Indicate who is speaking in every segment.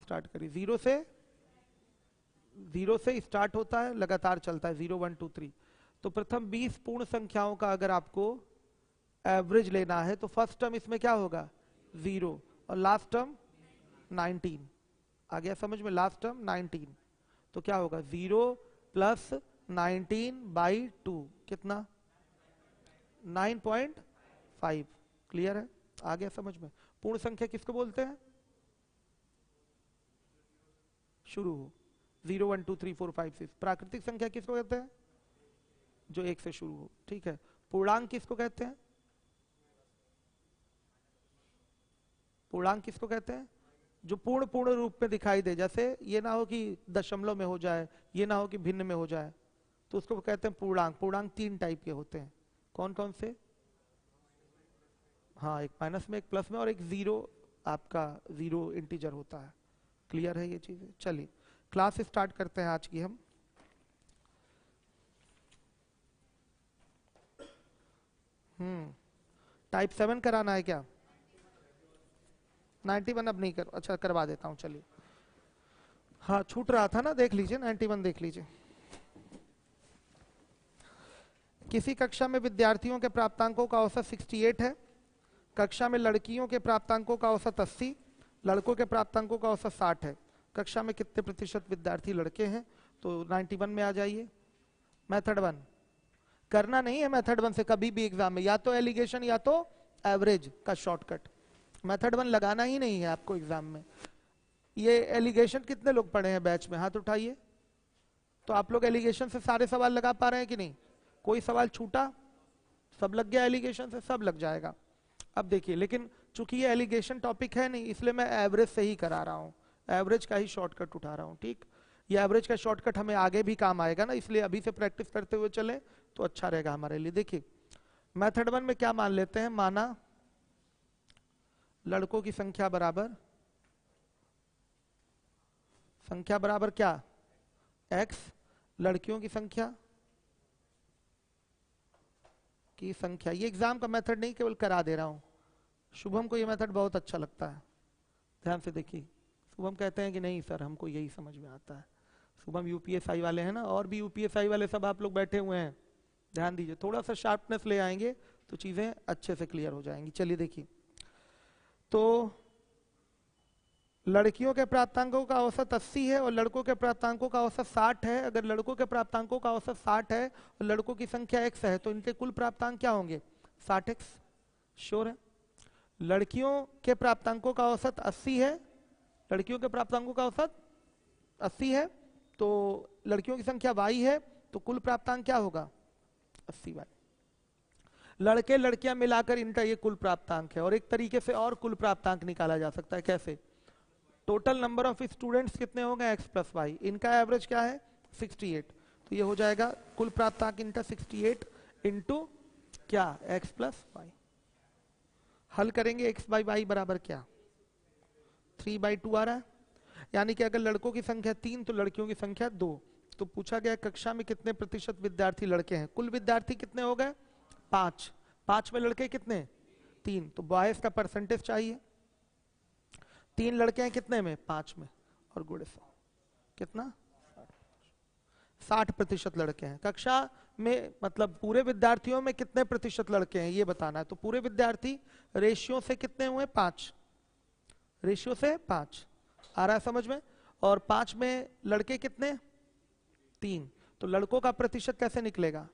Speaker 1: Start करिए। Zero से start होता है, लगातार चलता है 0 1 2 3। तो प्रथम 20 पूर्ण संख्याओं का अगर आपको एवरेज लेना है तो फर्स्ट टर्म इसमें क्या होगा 0 और लास्ट टर्म 19। आ गया समझ में? लास्ट टर्म 19 तो क्या होगा 0 प्लस 19/2 कितना 9.5। क्लियर है? आ गया समझ में? पूर्ण संख्या किसको बोलते हैं? शुरू हो 0 1 2 3 4 5 6। प्राकृतिक संख्या किसको कहते हैं? जो 1 से शुरू हो। ठीक है। पूर्णांक किसको कहते हैं? पूर्णांक किसको कहते हैं? जो पूर्ण रूप में दिखाई दे, जैसे ये ना हो कि दशमलव में हो जाए, ये ना हो कि भिन्न में हो जाए, तो उसको कहते हैं पूर्णांक। पूर्णांक 3 टाइप के होते हैं। कौन कौन से? हाँ, एक माइनस में, एक प्लस में, और एक जीरो, आपका जीरो इंटीजर होता है। क्लियर है ये चीजें? चलिए क्लास स्टार्ट करते हैं आज की हम। टाइप 7 कराना है क्या? 91 अब नहीं कर, अच्छा करवा देता हूं। चलिए, हाँ छूट रहा था ना, देख लीजिए 91 देख लीजिए। किसी कक्षा में विद्यार्थियों के प्राप्तांकों का औसत 68 है। कक्षा में लड़कियों के प्राप्तांकों का औसत 80, लड़कों के प्राप्तांकों का औसत 60 है। कक्षा में कितने प्रतिशत विद्यार्थी लड़के हैं? तो 91 में आ जाइए। मेथड 1 करना नहीं है। मेथड 1 से कभी भी एग्जाम में या तो एलिगेशन या तो एवरेज का शॉर्टकट। मेथड 1 लगाना ही नहीं है आपको एग्जाम में। ये एलिगेशन कितने लोग पढ़े हैं बैच में? हाथ उठाइए। तो आप लोग एलिगेशन से सारे सवाल लगा पा रहे हैं कि नहीं? कोई सवाल छूटा? सब लग गया एलिगेशन से? सब लग जाएगा। अब देखिए, लेकिन चूंकि ये एलिगेशन टॉपिक है नहीं, इसलिए मैं एवरेज से ही करा रहा हूं। एवरेज का ही शॉर्टकट उठा रहा हूं। ठीक, ये एवरेज का शॉर्टकट हमें आगे भी काम आएगा ना, इसलिए अभी से प्रैक्टिस करते हुए चले तो अच्छा रहेगा हमारे लिए। देखिए मेथड 1 में क्या मान लेते हैं? माना लड़कों की संख्या बराबर क्या? x, लड़कियों की संख्या ये एग्जाम का मेथड नहीं, केवल करा दे रहा हूं। शुभम को ये मेथड बहुत अच्छा लगता है। ध्यान से देखिए, शुभम कहते हैं कि नहीं सर हमको यही समझ में आता है। शुभम यूपीएसआई वाले हैं ना, और भी यूपीएसआई वाले सब आप लोग बैठे हुए हैं, ध्यान दीजिए। थोड़ा सा शार्पनेस ले आएंगे तो चीजें अच्छे से क्लियर हो जाएंगी। चलिए देखिए, तो लड़कियों के प्राप्तांकों का औसत 80 है और लड़कों के प्राप्तांकों का औसत 60 है। अगर लड़कों के प्राप्तांकों का औसत 60 है और लड़कों की संख्या x है तो इनके कुल प्राप्तांक क्या होंगे? 60x। श्योर है? लड़कियों के प्राप्तांकों का औसत 80 है, लड़कियों के प्राप्तांकों का औसत 80 है, तो लड़कियों की संख्या y है, तो कुल प्राप्तांक क्या होगा? 80y। लड़के लड़कियां मिलाकर इनका ये कुल प्राप्तांक है। और एक तरीके से और कुल प्राप्तांक निकाला जा सकता है। कैसे? टोटल नंबर ऑफ स्टूडेंट्स कितने होंगे? x plus Y. इनका एवरेज क्या है? 68। तो ये हो जाएगा कुल प्राप्तांक इनका 68 इंटू क्या? x plus Y. हल करेंगे x बाई वाई बराबर क्या? 3/2 आ रहा है। यानी कि अगर लड़कों की संख्या 3 तो लड़कियों की संख्या 2। तो पूछा गया कक्षा में कितने प्रतिशत विद्यार्थी लड़के हैं? कुल विद्यार्थी कितने हो गए? 5। 5 में लड़के कितने? 3। तो बॉयज का परसेंटेज चाहिए। 3 लड़के हैं कितने में? 5 में, और गुणे 100 कितना? 60% लड़के हैं। कक्षा में मतलब पूरे विद्यार्थियों में कितने प्रतिशत लड़के हैं ये बताना है। तो पूरे विद्यार्थी रेशियो से कितने हुए? 5। रेशियो से 5 आ रहा है समझ में? और 5 में लड़के कितने? 3। तो लड़कों का प्रतिशत कैसे निकलेगा?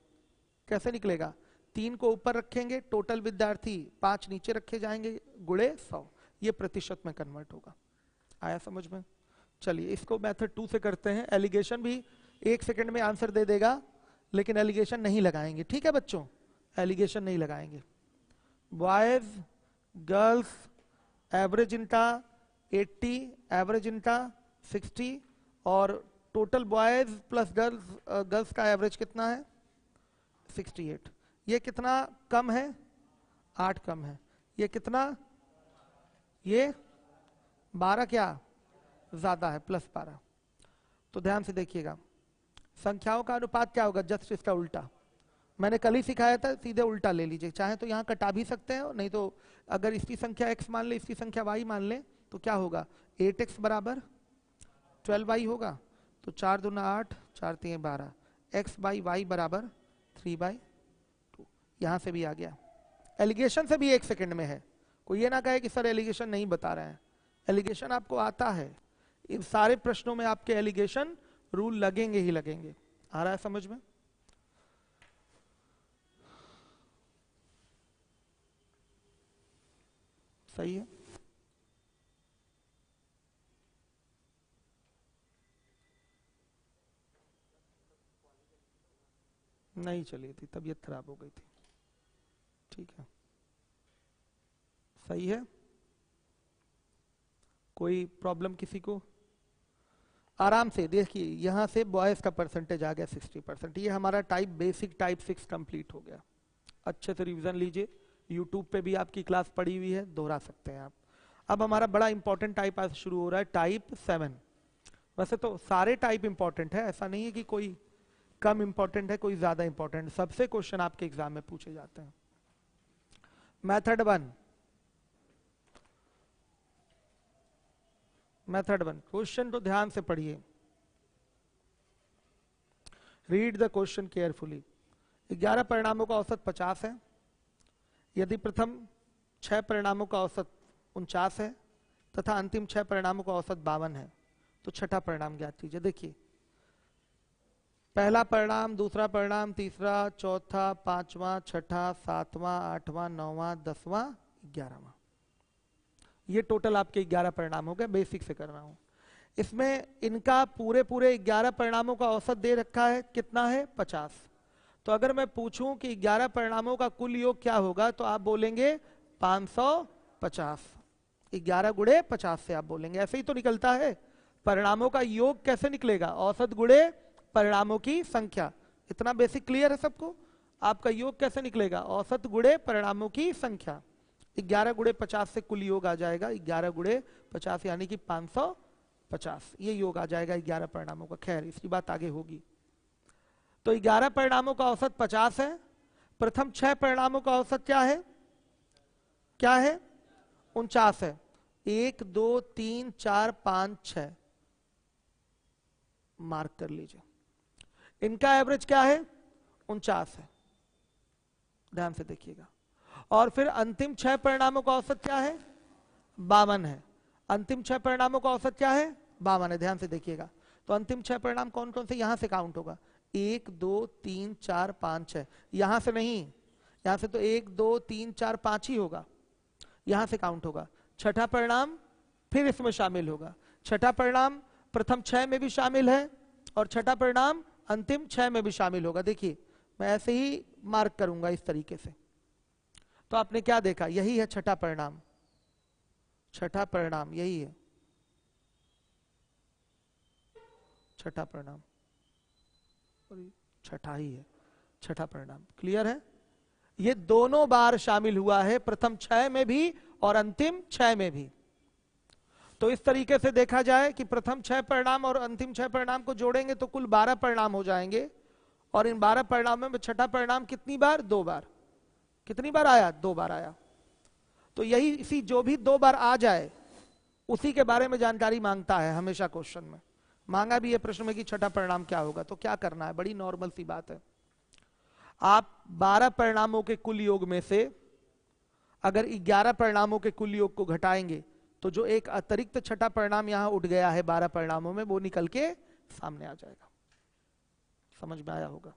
Speaker 1: कैसे निकलेगा? 3 को ऊपर रखेंगे, टोटल विद्यार्थी 5 नीचे रखे जाएंगे, गुणे 100। ये प्रतिशत में कन्वर्ट होगा। आया समझ में? चलिए इसको मेथड 2 से करते हैं। एलिगेशन भी 1 सेकंड में आंसर दे देगा, लेकिन एलिगेशन नहीं लगाएंगे। ठीक है बच्चों? एलिगेशन नहीं लगाएंगे। बॉयज गर्ल्स एवरेज इनका 80, एवरेज इनका 60, और टोटल बॉयज प्लस गर्ल्स का एवरेज कितना है? 68। ये कितना कम है? 8 कम है। ये कितना? ये 12 क्या ज्यादा है, +12। तो ध्यान से देखिएगा, संख्याओं का अनुपात क्या होगा? जस्ट इसका उल्टा। मैंने कल ही सिखाया था, सीधे उल्टा ले लीजिए। चाहे तो यहां कटा भी सकते हैं, नहीं तो अगर इसकी संख्या x मान ले, इसकी संख्या y मान ले, तो क्या होगा? 8x बराबर 12y होगा, तो 4 दूना 8, 4 3 12, x बाई वाई बराबर 3/2। यहां से भी आ गया। एलिगेशन से भी 1 सेकंड में है, कोई ये ना कहे कि सर एलिगेशन नहीं बता रहे हैं, एलिगेशन आपको आता है। इन सारे प्रश्नों में आपके एलिगेशन रूल लगेंगे ही लगेंगे। आ रहा है समझ में? सही है। नहीं चली थी, तबीयत खराब हो गई थी। ठीक है, सही है। कोई प्रॉब्लम किसी को? आराम से देखिए, यहां से बॉयज का परसेंटेज आ गया 60%। ये हमारा टाइप बेसिक टाइप 6 कंप्लीट हो गया। अच्छे से रिवीजन लीजिए, यूट्यूब पे भी आपकी क्लास पड़ी हुई है, दोहरा सकते हैं आप। अब हमारा बड़ा इंपॉर्टेंट टाइप आज शुरू हो रहा है, टाइप 7। वैसे तो सारे टाइप इंपॉर्टेंट है, ऐसा नहीं है कि कोई कम इंपॉर्टेंट है कोई ज्यादा इंपॉर्टेंट। सबसे क्वेश्चन आपके एग्जाम में पूछे जाते हैं। मेथड 1, मेथड 1 क्वेश्चन तो ध्यान से पढ़िए, रीड द क्वेश्चन केयरफुली। 11 परिणामों का औसत 50 है। यदि प्रथम 6 परिणामों का औसत 49 है तथा अंतिम 6 परिणामों का औसत 52 है, तो छठा परिणाम ज्ञात कीजिए। देखिए, पहला परिणाम, दूसरा परिणाम, तीसरा, चौथा, पांचवा, छठा, सातवां, आठवां, नौवां, 10वां, 11वां, ये टोटल आपके 11 परिणाम हो गए। बेसिक से कर रहा हूं। इसमें इनका पूरे 11 परिणामों का औसत दे रखा है, कितना है? 50। तो अगर मैं पूछूं कि 11 परिणामों का कुल योग क्या होगा, तो आप बोलेंगे 550। 11 गुणे 50 से आप बोलेंगे, ऐसे ही तो निकलता है। परिणामों का योग कैसे निकलेगा? औसत गुणे परिणामों की संख्या। इतना बेसिक क्लियर है सबको? आपका योग कैसे निकलेगा? औसत गुणे परिणामों की संख्या। 11 गुणे 50 से कुल योग आ जाएगा 11 गुणे 50 यानी कि 550, ये योग आ जाएगा 11 परिणामों का। खैर, इसकी बात आगे होगी। तो 11 परिणामों का औसत 50 है। प्रथम 6 परिणामों का औसत क्या है? क्या है? 49 है। 1 2 3 4 5 6 मार्क कर लीजिए। इनका एवरेज क्या है? 49 है, ध्यान से देखिएगा। और फिर अंतिम 6 परिणामों का औसत क्या है? 52 है। अंतिम 6 परिणामों का औसत क्या है? 52 है, ध्यान से देखिएगा। तो अंतिम 6 परिणाम कौन कौन से? यहां से काउंट होगा, 1 2 3 4 5 6। यहां से नहीं, यहां से तो 1 2 3 4 5 ही होगा, यहां से काउंट होगा। छठा परिणाम फिर इसमें शामिल होगा। छठा परिणाम प्रथम 6 में भी शामिल है और छठा परिणाम अंतिम 6 में भी शामिल होगा। देखिए, मैं ऐसे ही मार्क करूंगा इस तरीके से। तो आपने क्या देखा? यही है छठा परिणाम। छठा परिणाम यही है, छठा परिणाम, छठा ही है छठा परिणाम। क्लियर है? ये दोनों बार शामिल हुआ है, प्रथम 6 में भी और अंतिम 6 में भी। तो इस तरीके से देखा जाए कि प्रथम 6 परिणाम और अंतिम 6 परिणाम को जोड़ेंगे तो कुल 12 परिणाम हो जाएंगे। और इन 12 परिणामों में छठा परिणाम कितनी बार? 2 बार। कितनी बार आया? 2 बार आया। तो यही इसी जो भी 2 बार आ जाए उसी के बारे में जानकारी मांगता है हमेशा। क्वेश्चन में मांगा भी है प्रश्न में कि छठा परिणाम क्या होगा। तो क्या करना है? बड़ी नॉर्मल सी बात है। आप 12 परिणामों के कुल योग में से अगर 11 परिणामों के कुल योग को घटाएंगे तो जो एक अतिरिक्त छठा परिणाम यहां उठ गया है 12 परिणामों में, वो निकल के सामने आ जाएगा। समझ में आया होगा?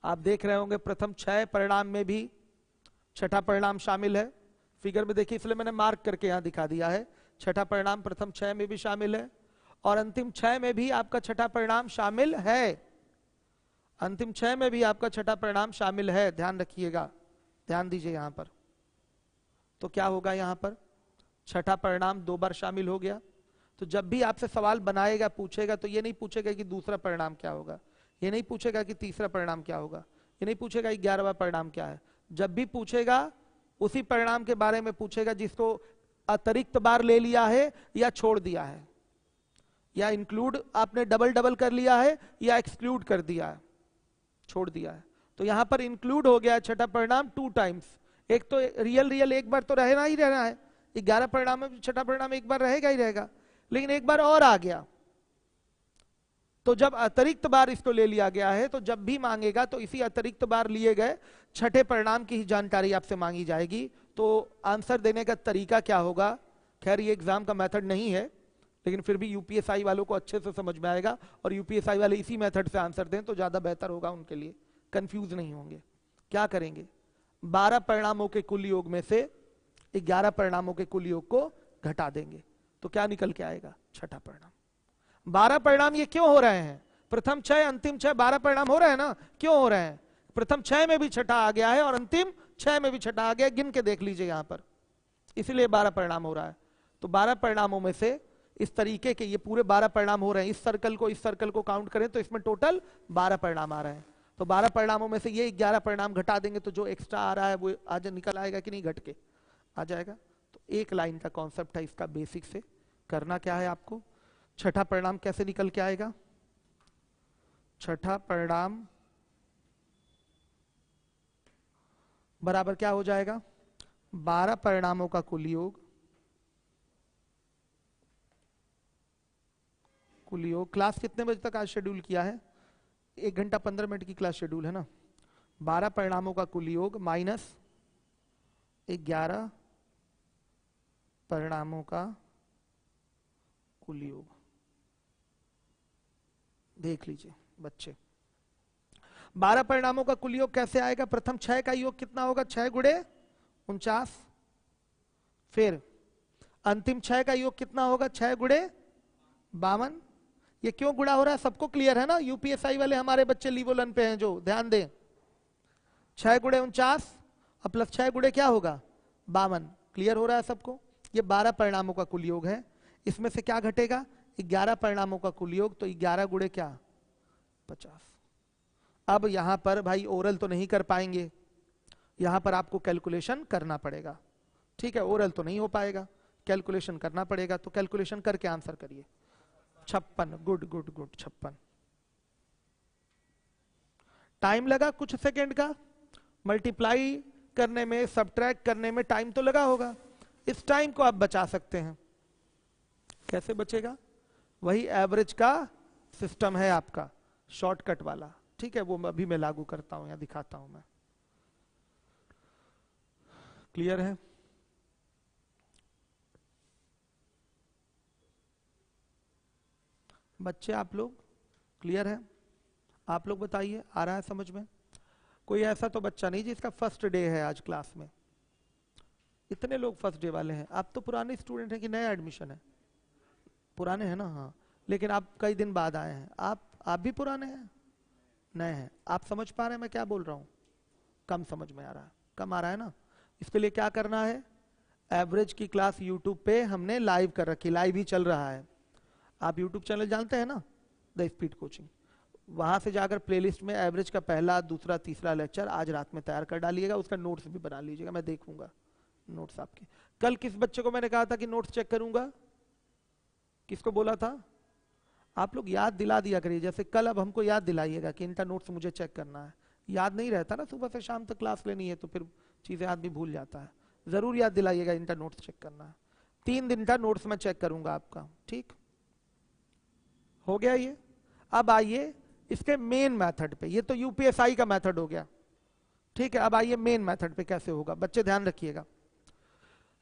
Speaker 1: आप देख रहे होंगे प्रथम 6 परिणाम में भी छठा परिणाम शामिल है। फिगर में देखिए, इसलिए मैंने मार्क करके यहां दिखा दिया है। छठा परिणाम प्रथम 6 में भी शामिल है और अंतिम 6 में भी आपका छठा परिणाम शामिल है। अंतिम 6 में भी आपका छठा परिणाम शामिल है, ध्यान रखिएगा, ध्यान दीजिए यहां पर। तो क्या होगा? यहां पर छठा परिणाम 2 बार शामिल हो गया। तो जब भी आपसे सवाल बनाएगा, पूछेगा, तो ये नहीं पूछेगा कि दूसरा परिणाम क्या होगा, ये नहीं पूछेगा कि तीसरा परिणाम क्या होगा, ये नहीं पूछेगा 11वां परिणाम क्या है। जब भी पूछेगा उसी परिणाम के बारे में पूछेगा जिसको अतिरिक्त बार ले लिया है या छोड़ दिया है, या इंक्लूड आपने डबल डबल कर लिया है या एक्सक्लूड कर दिया है, छोड़ दिया है। तो यहां पर इंक्लूड हो गया छठा परिणाम 2 टाइम्स। एक तो रियल एक बार तो रहना ही रहना है, 11 परिणाम में छठा परिणाम एक बार रहेगा ही रहेगा, लेकिन एक बार और आ गया। तो जब अतिरिक्त बार इसको ले लिया गया है तो जब भी मांगेगा तो इसी अतिरिक्त बार लिए गए छठे परिणाम की ही जानकारी आपसे मांगी जाएगी। तो आंसर देने का तरीका क्या होगा, खैर ये एग्जाम का मेथड नहीं है लेकिन फिर भी यूपीएसआई वालों को अच्छे से समझ में आएगा और यूपीएसआई वाले इसी मेथड से आंसर दें तो ज्यादा बेहतर होगा उनके लिए, कंफ्यूज नहीं होंगे। क्या करेंगे, 12 परिणामों के कुल योग में से 11 परिणामों के कुल योग को घटा देंगे तो क्या निकल के आएगा, छठा परिणाम। 12 परिणाम ये क्यों हो रहे हैं, प्रथम 6 अंतिम 6 12 परिणाम हो रहे हैं ना, क्यों हो रहे हैं, प्रथम 6 में भी छठा आ गया है और अंतिम 6 में भी छठा आ गया, गिन के देख लीजिए यहां पर, इसलिए 12 परिणाम हो रहा है। तो 12 परिणामों में से इस तरीके के ये पूरे 12 परिणाम हो रहे हैं, इस सर्कल को काउंट करें तो इसमें टोटल 12 परिणाम आ रहे हैं। तो 12 परिणामों में से ये 11 परिणाम घटा देंगे तो जो एक्स्ट्रा आ रहा है वो आज निकल आएगा कि नहीं, घट के आ जाएगा। तो एक लाइन का कॉन्सेप्ट है इसका, बेसिक से करना क्या है आपको, छठा परिणाम कैसे निकल के आएगा, छठा परिणाम बराबर क्या हो जाएगा, 12 परिणामों का कुल योग, कुल योग। क्लास कितने बजे तक आज शेड्यूल किया है, 1 घंटा 15 मिनट की क्लास शेड्यूल है ना। 12 परिणामों का कुल योग माइनस 11 परिणामों का कुल योग, देख लीजिए बच्चे। 12 परिणामों का कुल योग कैसे आएगा, प्रथम 6 का योग कितना होगा, 6 गुणे 49, फिर अंतिम 6 का योग कितना होगा, 6 गुणे 52। ये क्यों गुणा हो रहा है सबको क्लियर है ना, यूपीएसआई वाले हमारे बच्चे लीवोलन पे हैं जो, ध्यान दें। 6 गुणे 49 और प्लस 6 गुणे क्या होगा 52, क्लियर हो रहा है सबको। ये 12 परिणामों का कुल योग है, इसमें से क्या घटेगा, 11 परिणामों का कुल योग, तो 11 गुणे क्या 50। अब यहां पर भाई ओरल तो नहीं कर पाएंगे, यहां पर आपको कैलकुलेशन करना पड़ेगा, ठीक है, ओरल तो नहीं हो पाएगा, कैलकुलेशन करना पड़ेगा। तो कैलकुलेशन करके आंसर करिए, 56, गुड गुड गुड 56। टाइम लगा कुछ सेकंड का, मल्टीप्लाई करने में सबट्रैक्ट करने में टाइम तो लगा होगा, इस टाइम को आप बचा सकते हैं। कैसे बचेगा, वही एवरेज का सिस्टम है आपका, शॉर्टकट वाला, ठीक है, वो अभी मैं लागू करता हूं या दिखाता हूं मैं, क्लियर है। बच्चे आप लोग क्लियर है, आप लोग बताइए, आ रहा है समझ में। कोई ऐसा तो बच्चा नहीं जिसका फर्स्ट डे है आज क्लास में, इतने लोग फर्स्ट डे वाले हैं। आप तो पुराने स्टूडेंट हैं कि नया एडमिशन है, पुराने हैं ना, हाँ, लेकिन आप कई दिन बाद आए हैं, आप भी पुराने हैं, नए हैं। आप समझ पा रहे हैं मैं क्या बोल रहा हूं, कम समझ में आ रहा है, कम आ रहा है ना। इसके लिए क्या करना है, एवरेज की क्लास यूट्यूब पे हमने लाइव कर रखी, लाइव ही चल रहा है। आप यूट्यूब चैनल जानते हैं ना, द स्पीड कोचिंग, वहां से जाकर प्लेलिस्ट में एवरेज का पहला दूसरा तीसरा लेक्चर आज रात में तैयार कर डालिएगा, उसका नोट्स भी बना लीजिएगा, मैं देखूंगा नोट्स आपके। कल किस बच्चे को मैंने कहा था कि नोट्स चेक करूंगा, किसको बोला था, आप लोग याद दिला दिया करिए, जैसे कल अब हमको याद दिलाइएगा कि इनका नोट्स मुझे चेक करना है। याद नहीं रहता ना, सुबह से शाम तक क्लास लेनी है तो फिर चीजें आदमी भूल जाता है, जरूर याद दिलाइएगा इनका नोट्स चेक करना है। 3 दिन का नोट्स मैं चेक करूंगा आपका, ठीक हो गया ये। अब आइए इसके मेन मेथड पे, ये तो यूपीएसआई का मेथड हो गया, ठीक है। अब आइए मेन मेथड पे कैसे होगा, बच्चे ध्यान रखिएगा।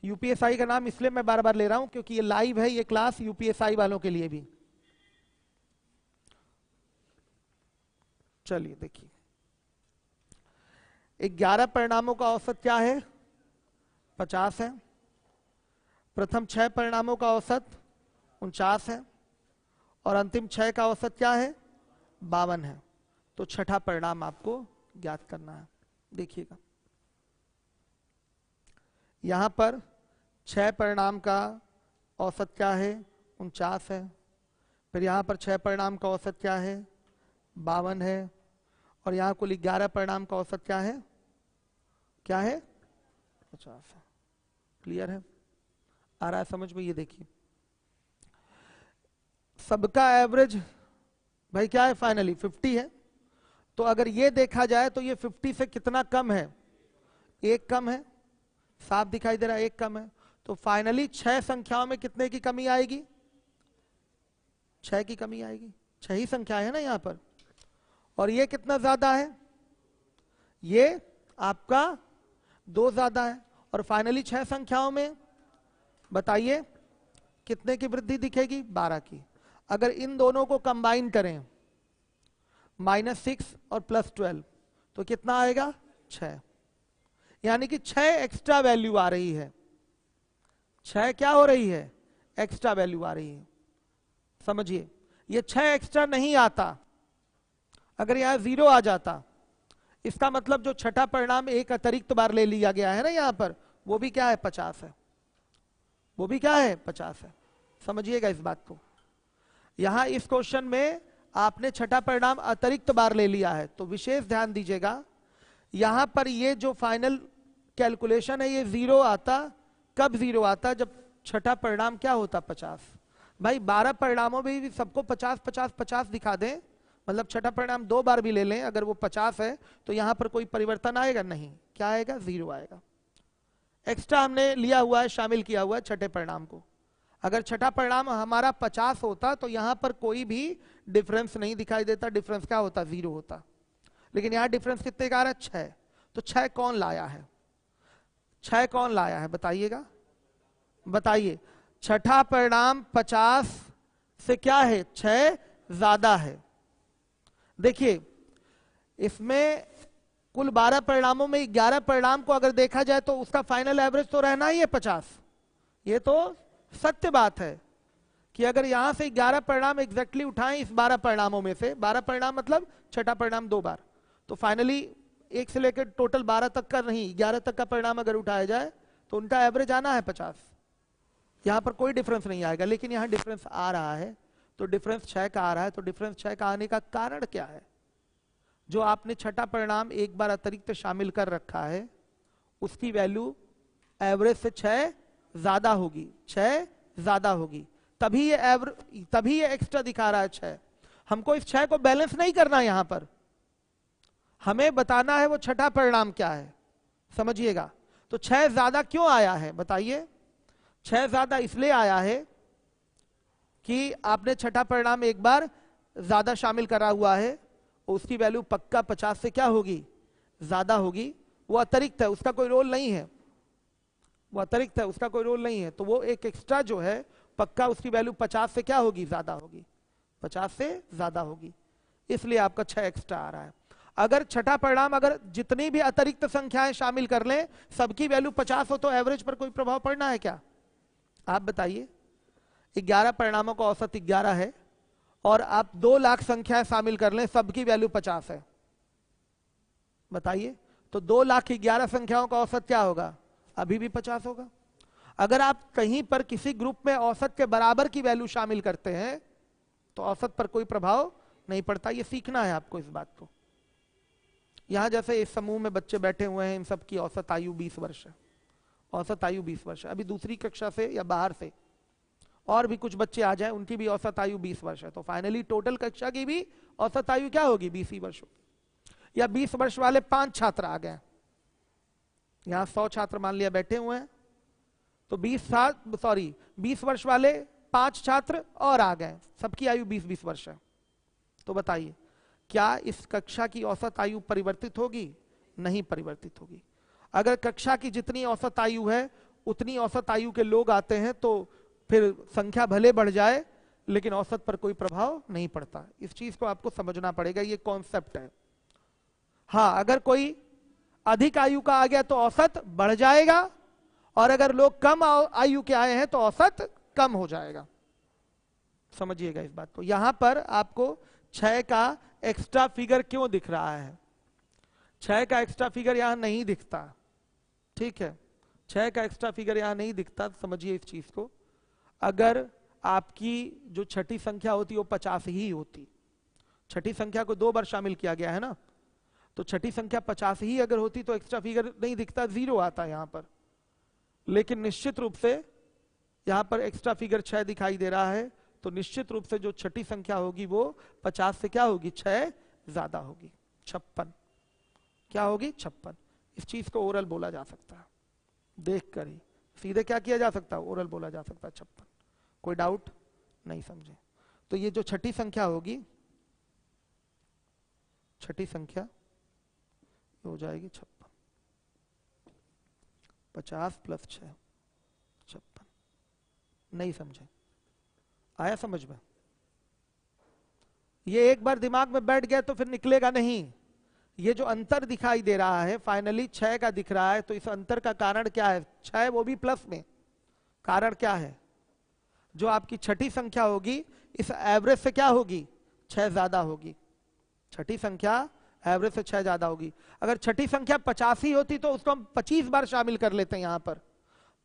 Speaker 1: यूपीएसआई का नाम इसलिए मैं बार बार ले रहा हूं क्योंकि ये लाइव है, ये क्लास यूपीएसआई वालों के लिए भी। चलिए देखिए, 11 परिणामों का औसत क्या है, 50 है। प्रथम 6 परिणामों का औसत 49 है और अंतिम 6 का औसत क्या है 52 है। तो छठा परिणाम आपको ज्ञात करना है। देखिएगा यहां पर 6 परिणाम का औसत क्या है 49 है, फिर यहां पर 6 परिणाम का औसत क्या है 52 है, और यहां कुल 11 परिणाम का औसत क्या है 50 है। क्लियर है, आ रहा है समझ में। ये देखिए सबका एवरेज भाई क्या है फाइनली 50 है, तो अगर ये देखा जाए तो ये 50 से कितना कम है, 1 कम है, साफ दिखाई दे रहा है 1 कम है। तो फाइनली 6 संख्याओं में कितने की कमी आएगी, 6 की कमी आएगी, 6 ही संख्या है ना यहाँ पर, और ये कितना ज्यादा है, ये आपका 2 ज्यादा है। और फाइनली 6 संख्याओं में बताइए कितने की वृद्धि दिखेगी, 12 की। अगर इन दोनों को कंबाइन करें -6 और +12 तो कितना आएगा, 6। यानी कि 6 एक्स्ट्रा वैल्यू आ रही है, 6 क्या हो रही है, एक्स्ट्रा वैल्यू आ रही है। समझिए, ये 6 एक्स्ट्रा नहीं आता। अगर यहां 0 आ जाता, इसका मतलब जो छठा परिणाम एक अतिरिक्त बार ले लिया गया है ना यहां पर, वो भी क्या है, 50 है, वो भी क्या है, 50 है। समझिएगा इस बात को। यहां इस क्वेश्चन में आपने छठा परिणाम अतिरिक्त बार ले लिया है, तो विशेष ध्यान दीजिएगा। यहां पर ये जो फाइनल कैलकुलेशन है, ये 0 आता। कब 0 आता, जब छठा परिणाम क्या होता, 50। भाई 12 परिणामों में भी सबको 50 50 50 दिखा दें, मतलब छठा परिणाम 2 बार भी ले लें, अगर वो 50 है तो यहां पर कोई परिवर्तन आएगा नहीं, क्या आएगा, 0 आएगा। एक्स्ट्रा हमने लिया हुआ है, शामिल किया हुआ है छठे परिणाम को। अगर छठा परिणाम हमारा 50 होता तो यहां पर कोई भी डिफरेंस नहीं दिखाई देता, डिफरेंस क्या होता, 0 होता। लेकिन यहां डिफरेंस कितने का आ रहा है, 6। तो 6 कौन लाया है, 6 कौन लाया है, बताइएगा, बताइए। छठा परिणाम 50 से क्या है, 6 ज्यादा है। देखिए, इसमें कुल 12 परिणामों में 11 परिणाम को अगर देखा जाए तो उसका फाइनल एवरेज तो रहना ही है 50। ये तो सत्य बात है कि अगर यहां से 11 परिणाम एग्जैक्टली उठाएं इस 12 परिणामों में से, 12 परिणाम मतलब छठा परिणाम 2 बार, तो फाइनली 1 से लेकर टोटल 12 तक का नहीं, 11 तक का परिणाम अगर उठाया जाए तो उनका एवरेज आना है 50। यहां पर कोई डिफरेंस नहीं आएगा, लेकिन यहां डिफरेंस आ रहा है, तो डिफरेंस 6 का आ रहा है। तो डिफरेंस 6 का आने का कारण क्या है, जो आपने छठा परिणाम एक बार अतिरिक्त शामिल कर रखा है, उसकी वैल्यू एवरेज से 6 ज्यादा होगी, 6 ज्यादा होगी, तभी ये एक्स्ट्रा दिखा रहा है 6। हमको इस 6 को बैलेंस नहीं करना है, यहां पर हमें बताना है वो छठा परिणाम क्या है। समझिएगा, तो 6 ज्यादा क्यों आया है, बताइए। 6 ज्यादा इसलिए आया है कि आपने छठा परिणाम एक बार ज्यादा शामिल करा हुआ है, उसकी वैल्यू पक्का 50 से क्या होगी, ज्यादा होगी। वो अतिरिक्त है, उसका कोई रोल नहीं है, वो अतिरिक्त है, उसका कोई रोल नहीं है। तो वो एक एक्स्ट्रा जो है पक्का उसकी वैल्यू 50 से क्या होगी, ज्यादा होगी, 50 से ज्यादा होगी, इसलिए आपका 6 एक्स्ट्रा आ रहा है। अगर छठा परिणाम अगर जितनी भी अतिरिक्त संख्याएं शामिल कर लें, सबकी वैल्यू 50 हो, तो एवरेज पर कोई प्रभाव पड़ना है क्या, आप बताइए। 11 परिणामों का औसत 11 है, और आप 2 लाख संख्याएं शामिल कर लें, सबकी वैल्यू 50 है, बताइए। तो 2 लाख 11 संख्याओं का औसत क्या होगा, अभी भी 50 होगा। अगर आप कहीं पर किसी ग्रुप में औसत के बराबर की वैल्यू शामिल करते हैं तो औसत पर कोई प्रभाव नहीं पड़ता। ये सीखना है आपको इस बात को। यहां जैसे इस समूह में बच्चे बैठे हुए हैं, इन सब की औसत आयु 20 वर्ष है, औसत आयु 20 वर्ष है। अभी दूसरी कक्षा से या बाहर से और भी कुछ बच्चे आ जाए, उनकी भी औसत आयु 20 वर्ष है, तो फाइनली टोटल कक्षा की भी औसत आयु क्या होगी, 20 ही वर्ष होगी। या 20 वर्ष वाले 5 छात्र आ गए, यहां 100 छात्र मान लिया बैठे हुए हैं, तो 20 वर्ष वाले 5 छात्र और आ गए, सबकी आयु 20-20 वर्ष है। तो बताइए, क्या इस कक्षा की औसत आयु परिवर्तित होगी, नहीं परिवर्तित होगी। अगर कक्षा की जितनी औसत आयु है उतनी औसत आयु के लोग आते हैं, तो फिर संख्या भले बढ़ जाए लेकिन औसत पर कोई प्रभाव नहीं पड़ता। इस चीज को आपको समझना पड़ेगा, ये कॉन्सेप्ट है। हाँ, अगर कोई अधिक आयु का आ गया तो औसत बढ़ जाएगा, और अगर लोग कम आयु के आए हैं तो औसत कम हो जाएगा। समझिएगा इस बात को। यहां पर आपको 6 का एक्स्ट्रा फिगर क्यों दिख रहा है, 6 का एक्स्ट्रा फिगर यहां नहीं दिखता, ठीक है, 6 का एक्स्ट्रा फिगर यहां नहीं दिखता, समझिए इस चीज को। अगर आपकी जो छठी संख्या होती वो 50 ही होती, छठी संख्या को 2 बार शामिल किया गया है ना, तो छठी संख्या 50 ही अगर होती तो एक्स्ट्रा फिगर नहीं दिखता, 0 आता यहां पर। लेकिन निश्चित रूप से यहां पर एक्स्ट्रा फिगर 6 दिखाई दे रहा है, तो निश्चित रूप से जो छठी संख्या होगी वो 50 से क्या होगी, 6 ज्यादा होगी, 56। क्या होगी, 56। इस चीज को ओरल बोला जा सकता है, देख कर ही सीधे क्या किया जा सकता है, ओरल बोला जा सकता है 56। कोई डाउट नहीं, समझे। तो ये जो छठी संख्या होगी छठी संख्या हो जाएगी 56। 50 + 6 56। नहीं समझे? आया समझ में? ये एक बार दिमाग में बैठ गया तो फिर निकलेगा नहीं। ये जो अंतर दिखाई दे रहा है फाइनली 6 का दिख रहा है, तो इस अंतर का कारण क्या है? 6 वो भी प्लस में। कारण क्या है? जो आपकी छठी संख्या होगी इस एवरेज से क्या होगी? 6 ज्यादा होगी। छठी संख्या एवरेज से 6 ज्यादा होगी। अगर छठी संख्या 85 होती तो उसको हम 25 बार शामिल कर लेते हैं, यहां पर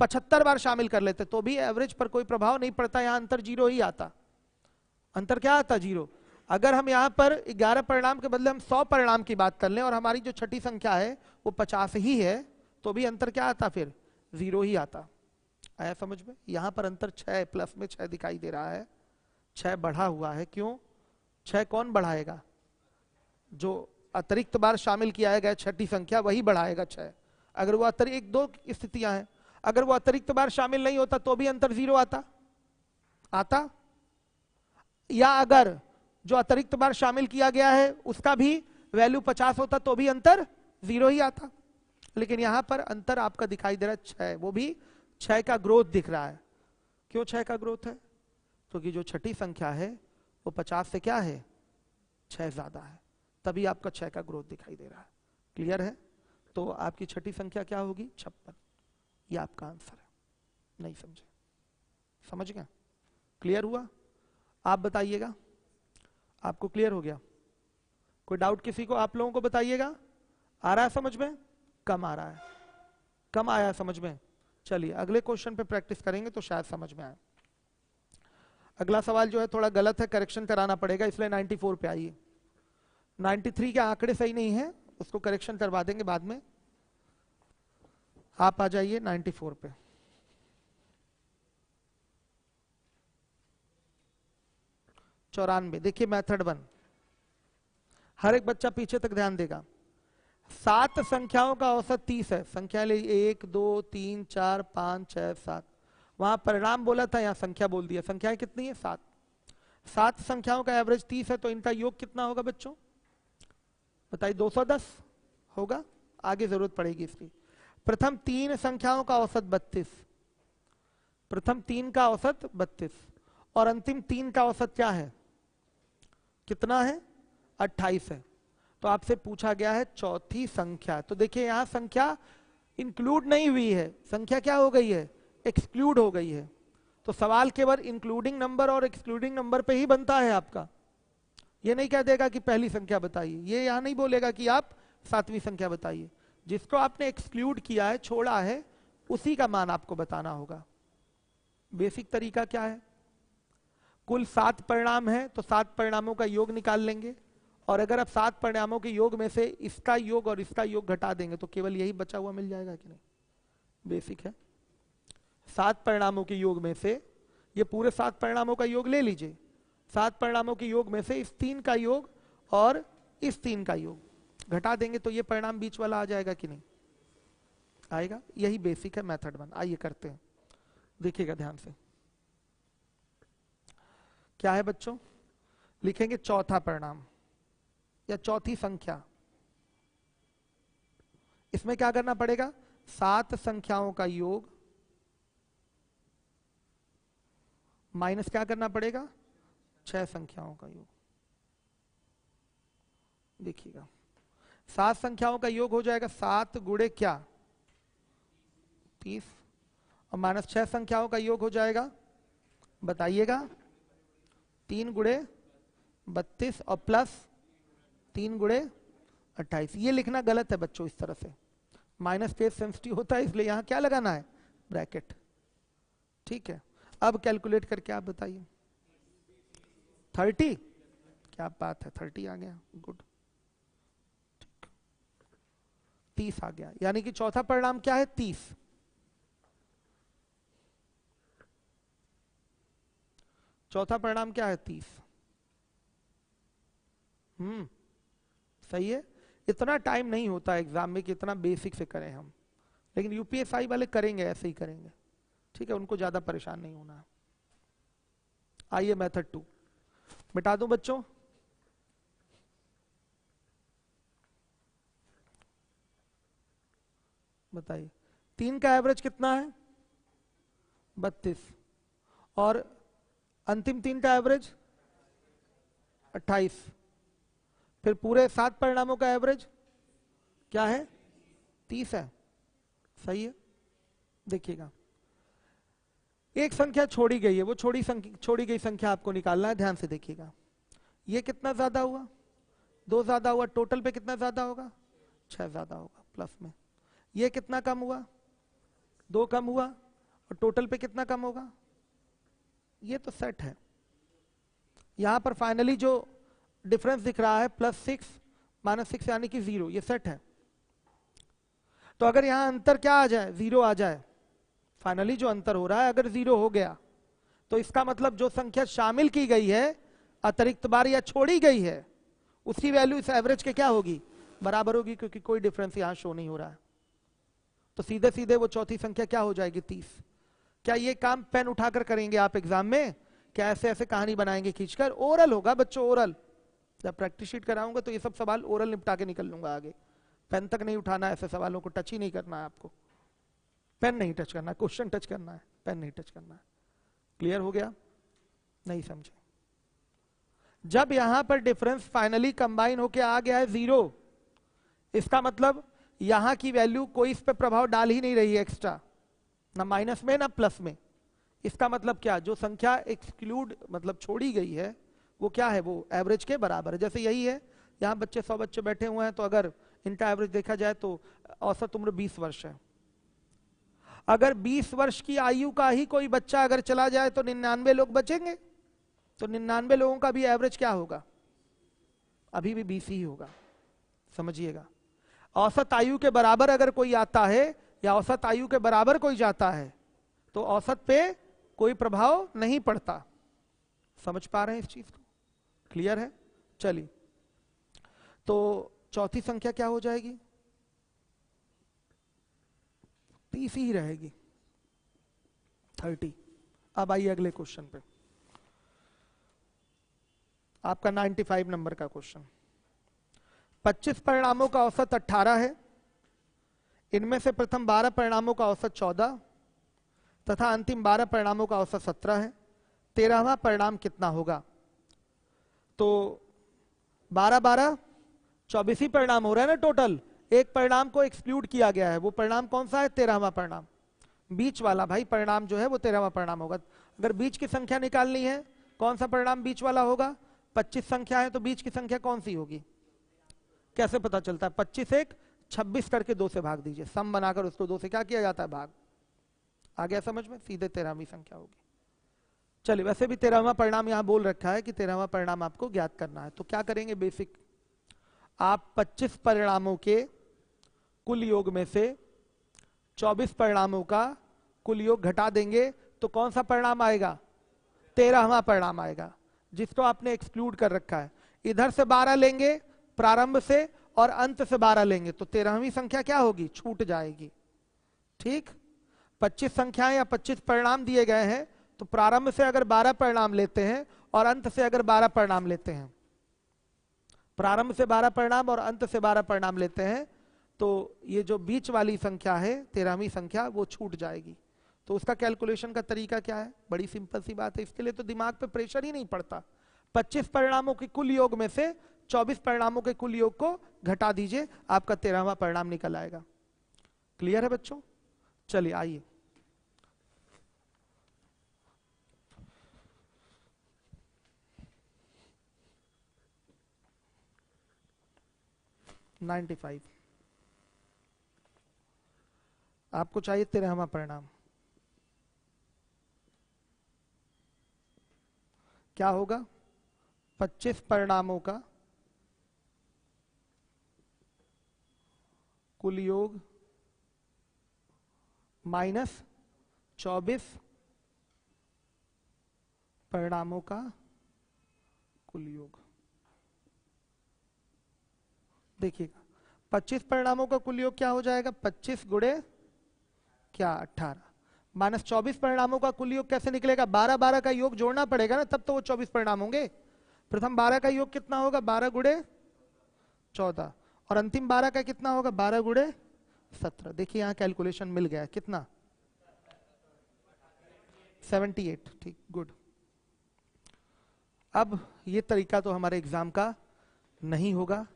Speaker 1: 75 बार शामिल कर लेते, तो भी एवरेज पर कोई प्रभाव नहीं पड़ता, यहां अंतर 0 ही आता। अंतर क्या आता? 0। अगर हम यहाँ पर 11 परिणाम के बदले हम 100 परिणाम की बात कर लें और हमारी जो छठी संख्या है वो 50 ही है, तो भी अंतर क्या आता? फिर 0 ही आता। आया समझ में? यहाँ पर अंतर 6 प्लस में 6 दिखाई दे रहा है, 6 बढ़ा हुआ है। क्यों? 6 कौन बढ़ाएगा? जो अतिरिक्त बार शामिल किया गया छठी संख्या वही बढ़ाएगा 6। अगर वो अतिरिक्त, 1 2 स्थितियां हैं, अगर वो अतिरिक्त बार शामिल नहीं होता तो भी अंतर 0 आता। या अगर जो अतिरिक्त बार शामिल किया गया है उसका भी वैल्यू 50 होता तो भी अंतर 0 ही आता। लेकिन यहां पर अंतर आपका दिखाई दे रहा है 6, वो भी 6 का ग्रोथ दिख रहा है। क्यों 6 का ग्रोथ है? क्योंकि जो छठी संख्या है वो 50 से क्या है? 6 ज्यादा है, तभी आपका 6 का ग्रोथ दिखाई दे रहा है। क्लियर है? तो आपकी छठी संख्या क्या होगी? 56। ये आपका आंसर है। नहीं समझे? समझ गया? क्लियर हुआ? आप बताइएगा, आपको क्लियर हो गया? कोई डाउट किसी को? आप लोगों को बताइएगा। आ रहा है समझ में? कम आ रहा है? कम आया समझ में? चलिए अगले क्वेश्चन पे प्रैक्टिस करेंगे तो शायद समझ में आए। अगला सवाल जो है थोड़ा गलत है, करेक्शन कराना पड़ेगा, इसलिए 94 पे आइए। 93 के आंकड़े सही नहीं है, उसको करेक्शन करवा देंगे बाद में। आप आ जाइए 94 पे। चौरानवे। देखिए मेथड 1, हर एक बच्चा पीछे तक ध्यान देगा। 7 संख्याओं का औसत 30 है। संख्या ले 1 2 3 4 5 6 7। वहां परिणाम बोला था, यहां संख्या बोल दिया। संख्याएं कितनी है? 7। 7 संख्याओं का एवरेज 30 है, तो इनका योग कितना होगा बच्चों? बताइए। 210 होगा, आगे जरूरत पड़ेगी इसकी। प्रथम 3 संख्याओं का औसत 32। प्रथम 3 का औसत 32 और अंतिम 3 का औसत क्या है? कितना है? 28 है। तो आपसे पूछा गया है चौथी संख्या। तो देखिए यहां संख्या इंक्लूड नहीं हुई है, संख्या क्या हो गई है? एक्सक्लूड हो गई है। तो सवाल केवल इंक्लूडिंग नंबर और एक्सक्लूडिंग नंबर पे ही बनता है आपका। ये नहीं कह देगा कि पहली संख्या बताइए, ये यहां नहीं बोलेगा कि आप 7वीं संख्या बताइए। जिसको आपने एक्सक्लूड किया है, छोड़ा है, उसी का मान आपको बताना होगा। बेसिक तरीका क्या है? कुल 7 परिणाम है तो 7 परिणामों का योग निकाल लेंगे, और अगर आप 7 परिणामों के योग में से इसका योग और इसका योग घटा देंगे तो केवल यही बचा हुआ मिल जाएगा कि नहीं? बेसिक है। 7 परिणामों के योग में से, ये पूरे 7 परिणामों का योग ले लीजिए, 7 परिणामों के योग में से इस 3 का योग और इस 3 का योग घटा देंगे तो ये परिणाम बीच वाला आ जाएगा कि नहीं? आएगा। यही बेसिक है मेथड 1। आइए करते हैं, देखिएगा ध्यान से। क्या है बच्चों? लिखेंगे चौथा परिणाम या चौथी संख्या। इसमें क्या करना पड़ेगा? 7 संख्याओं का योग माइनस क्या करना पड़ेगा? 6 संख्याओं का योग। देखिएगा 7 संख्याओं का योग हो जाएगा 7 गुणे क्या? 30, और माइनस 6 संख्याओं का योग हो जाएगा, बताइएगा, 3 गुणे 32 और प्लस 3 गुणे 28। ये लिखना गलत है बच्चों, इस तरह से माइनस केस सेंसिटिव होता है, इसलिए यहां क्या लगाना है? ब्रैकेट। ठीक है, अब कैलकुलेट करके आप बताइए। 30, क्या बात है, 30 आ गया, गुड। 30 आ गया, यानी कि चौथा परिणाम क्या है? 30। चौथा परिणाम क्या है? 30। सही है। इतना टाइम नहीं होता एग्जाम में कि इतना बेसिक से करें हम, लेकिन यूपीएसआई वाले करेंगे, ऐसे ही करेंगे। ठीक है, उनको ज्यादा परेशान नहीं होना है। आइए मेथड 2 मिटा दूं बच्चों। बताइए 3 का एवरेज कितना है 32 और अंतिम 3 का एवरेज 28, फिर पूरे 7 परिणामों का एवरेज क्या है 30 है। सही है। देखिएगा एक संख्या छोड़ी गई है, वो छोड़ी गई संख्या आपको निकालना है। ध्यान से देखिएगा ये कितना ज्यादा हुआ 2 ज्यादा हुआ, टोटल पे कितना ज्यादा होगा 6 ज्यादा होगा प्लस में। ये कितना कम हुआ 2 कम हुआ और टोटल पे कितना कम होगा, ये तो सेट है। यहां पर फाइनली जो डिफरेंस दिख रहा है +6 -6 यानी कि 0, ये सेट है। तो अगर यहां अंतर क्या आ जाए 0 आ जाए, फाइनली जो अंतर हो रहा है अगर 0 हो गया तो इसका मतलब जो संख्या शामिल की गई है अतिरिक्त बार या छोड़ी गई है उसकी वैल्यू इस एवरेज के क्या होगी बराबर होगी, क्योंकि कोई डिफरेंस यहां शो नहीं हो रहा है। तो सीधे सीधे वो चौथी संख्या क्या हो जाएगी 30। क्या ये काम पेन उठाकर करेंगे आप एग्जाम में, क्या ऐसे ऐसे कहानी बनाएंगे खींचकर? ओरल होगा बच्चों, ओरल। जब प्रैक्टिस शीट कराऊंगा तो ये सब सवाल ओरल निपटा के निकल लूंगा आगे। पेन तक नहीं उठाना है, ऐसे सवालों को टच ही नहीं करना है आपको। पेन नहीं टच करना है, क्वेश्चन टच करना है, पेन नहीं टच करना है। क्लियर हो गया? नहीं समझे? जब यहां पर डिफरेंस फाइनली कंबाइन होके आ गया है 0, इसका मतलब यहां की वैल्यू कोई इस पर प्रभाव डाल ही नहीं रही है एक्स्ट्रा, ना माइनस में ना प्लस में। इसका मतलब क्या, जो संख्या एक्सक्लूड मतलब छोड़ी गई है वो क्या है, वो एवरेज के बराबर है। जैसे यही है, यहाँ बच्चे 100 बच्चे बैठे हुए हैं तो अगर इनका एवरेज देखा जाए तो औसत उम्र 20 वर्ष है। अगर 20 वर्ष की आयु का ही कोई बच्चा अगर चला जाए तो 99 लोग बचेंगे, तो 99 लोगों का भी एवरेज क्या होगा, अभी भी 20 ही होगा। समझिएगा, औसत आयु के बराबर अगर कोई आता है या औसत आयु के बराबर कोई जाता है तो औसत पे कोई प्रभाव नहीं पड़ता। समझ पा रहे हैं इस चीज को? क्लियर है? चलिए, तो चौथी संख्या क्या हो जाएगी 30 ही रहेगी 30। अब आइए अगले क्वेश्चन पे, आपका 95 नंबर का क्वेश्चन। 25 परिणामों का औसत 18 है। इनमें से प्रथम 12 परिणामों का औसत 14 तथा अंतिम 12 परिणामों का औसत 17 है। 13वां परिणाम कितना होगा? तो 12-12 24 ही परिणाम हो रहा है ना टोटल। एक परिणाम को एक्सक्लूड किया गया है, वो परिणाम कौन सा है? 13वां परिणाम, बीच वाला भाई परिणाम जो है वो 13वां परिणाम होगा। अगर बीच की संख्या निकालनी है, कौन सा परिणाम बीच वाला होगा? 25 संख्या है तो बीच की संख्या कौन सी होगी? कैसे पता चलता है? 25 एक 26 करके 2 से भाग दीजिए, सम बनाकर उसको 2 से क्या किया जाता है, भाग। आ गया समझ में? सीधे 13वीं संख्या होगी। चलिए, वैसे भी 13वां परिणाम यहां बोल रखा है कि 13वां परिणाम आपको ज्ञात करना है। तो क्या करेंगे, बेसिक आप 25 परिणामों के कुल योग में से 24 परिणामों का कुल योग घटा देंगे तो कौन सा परिणाम आएगा? 13वां परिणाम आएगा, जिसको आपने एक्सक्लूड कर रखा है। इधर से 12 लेंगे प्रारंभ से और अंत से 12 लेंगे तो 13वीं संख्या क्या होगी, छूट जाएगी। ठीक, 25 संख्याएं या 25 परिणाम दिए गए हैं तो प्रारंभ से अगर 12 परिणाम लेते हैं और अंत से अगर 12 परिणाम लेते हैं, प्रारंभ से 12 परिणाम और अंत से 12 परिणाम लेते हैं तो ये जो बीच वाली संख्या है 13वीं संख्या वो छूट जाएगी। तो उसका कैलकुलेशन का तरीका क्या है? बड़ी सिंपल सी बात है, इसके लिए तो दिमाग पे प्रेशर ही नहीं पड़ता। 25 परिणामों के कुल योग में से 24 परिणामों के कुल योग को घटा दीजिए, आपका 13वां परिणाम निकल आएगा। क्लियर है बच्चों? चलिए आइए, आपको चाहिए 13वां परिणाम। क्या होगा? 25 परिणामों का कुल योग माइनस 24 परिणामों का कुल योग। देखिएगा, 25 परिणामों का कुल योग क्या हो जाएगा? 25 गुणे क्या 18 माइनस 24 परिणामों का कुल योग कैसे निकलेगा? 12-12 का योग जोड़ना पड़ेगा ना, तब तो वो 24 परिणाम होंगे। प्रथम 12 का योग कितना होगा? 12 गुणे 14 और अंतिम 12 का कितना होगा? 12 गुणे 17। देखिए यहाँ कैलकुलेशन मिल गया कितना, 78। ठीक, गुड। अब ये तरीका तो हमारे एग्जाम का नहीं होगा,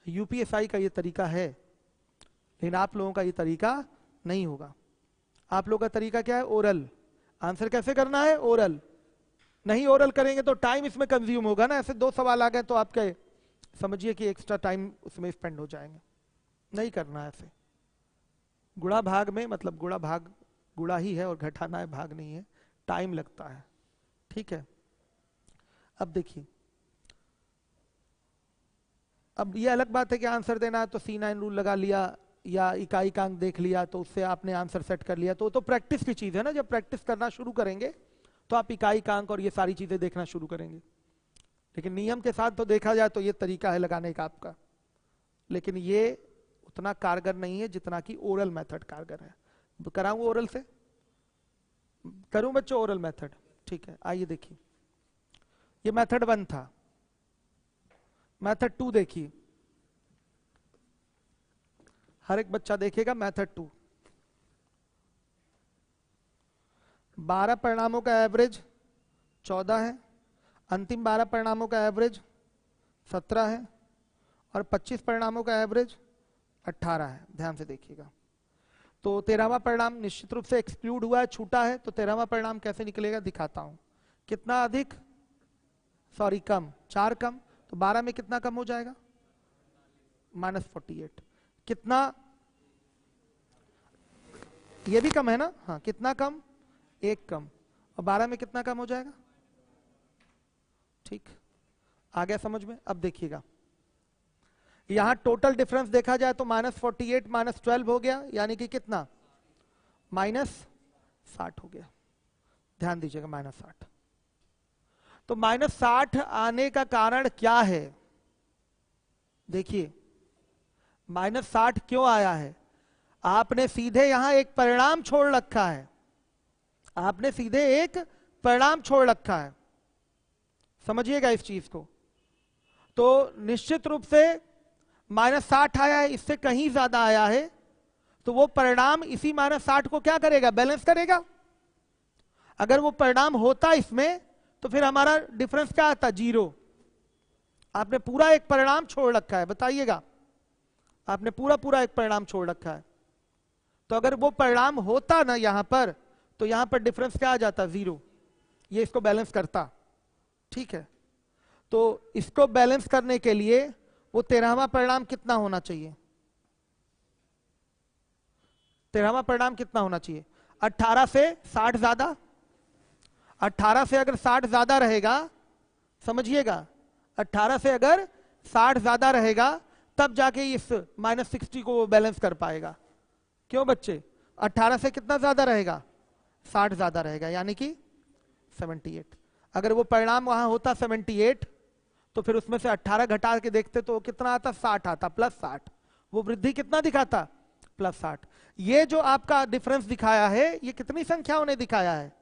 Speaker 1: यूपीएसआई का ये तरीका है, लेकिन आप लोगों का ये तरीका नहीं होगा। आप लोगों का तरीका क्या है, ओरल। आंसर कैसे करना है, ओरल। नहीं ओरल करेंगे तो टाइम इसमें कंज्यूम होगा ना, ऐसे 2 सवाल आ गए तो आपके समझिए कि एक्स्ट्रा टाइम उसमें स्पेंड हो जाएंगे। नहीं करना है ऐसे। गुणा भाग में मतलब गुणा भाग गुणा ही है और घटाना है, भाग नहीं है, टाइम लगता है। ठीक है, अब देखिए, अब ये अलग बात है कि आंसर देना है तो C9 रूल लगा लिया या इकाई कांक देख लिया तो उससे आपने आंसर सेट कर लिया, तो प्रैक्टिस की चीज है ना। जब प्रैक्टिस करना शुरू करेंगे तो आप इकाई कांक और ये सारी चीजें देखना शुरू करेंगे। लेकिन नियम के साथ तो देखा जाए तो ये तरीका है लगाने का आपका, लेकिन ये उतना कारगर नहीं है जितना कि ओरल मेथड कारगर है। कराऊं ओरल से, करूं बच्चों ओरल मेथड? ठीक है, आइए देखिए, ये मेथड 1 था। मेथड 2 देखिए, हर एक बच्चा देखेगा मेथड 2। 12 परिणामों का एवरेज 14 है, अंतिम 12 परिणामों का एवरेज 17 है और 25 परिणामों का एवरेज 18 है। ध्यान से देखिएगा। तो 13वां परिणाम निश्चित रूप से एक्सक्लूड हुआ है, छूटा है, तो 13वां परिणाम कैसे निकलेगा दिखाता हूं। कितना अधिक, सॉरी कम, 4 कम, तो 12 में कितना कम हो जाएगा, -48। कितना, ये भी कम है ना, हाँ, कितना कम, 1 कम, और 12 में कितना कम हो जाएगा। ठीक, आ गया समझ में। अब देखिएगा, यहां टोटल डिफरेंस देखा जाए तो -48 -12 हो गया, यानी कि कितना, -60 हो गया। ध्यान दीजिएगा, -60। तो -60 आने का कारण क्या है, देखिए -60 क्यों आया है। आपने सीधे यहां एक परिणाम छोड़ रखा है, आपने सीधे एक परिणाम छोड़ रखा है, समझिएगा इस चीज को। तो निश्चित रूप से -60 आया है, इससे कहीं ज्यादा आया है, तो वो परिणाम इसी -60 को क्या करेगा, बैलेंस करेगा। अगर वो परिणाम होता इसमें तो फिर हमारा डिफरेंस क्या आता, 0। आपने पूरा एक परिणाम छोड़ रखा है, बताइएगा, आपने पूरा एक परिणाम छोड़ रखा है। तो अगर वो परिणाम होता ना यहां पर, तो यहां पर डिफरेंस क्या आ जाता, 0। ये इसको बैलेंस करता। ठीक है, तो इसको बैलेंस करने के लिए वो 13वां परिणाम कितना होना चाहिए, 13वां परिणाम कितना होना चाहिए, 18 से 60 ज्यादा। 18 से अगर 60 ज्यादा रहेगा, समझिएगा, 18 से अगर 60 ज्यादा रहेगा तब जाके इस -60 को वो बैलेंस कर पाएगा। क्यों बच्चे, 18 से कितना ज्यादा रहेगा, 60 ज्यादा रहेगा, यानी कि 78। अगर वो परिणाम वहां होता 78, तो फिर उसमें से 18 घटा के देखते तो कितना आता, 60 आता, +60। वो वृद्धि कितना दिखाता, +60। ये जो आपका डिफरेंस दिखाया है, ये कितनी संख्याओं ने दिखाया है,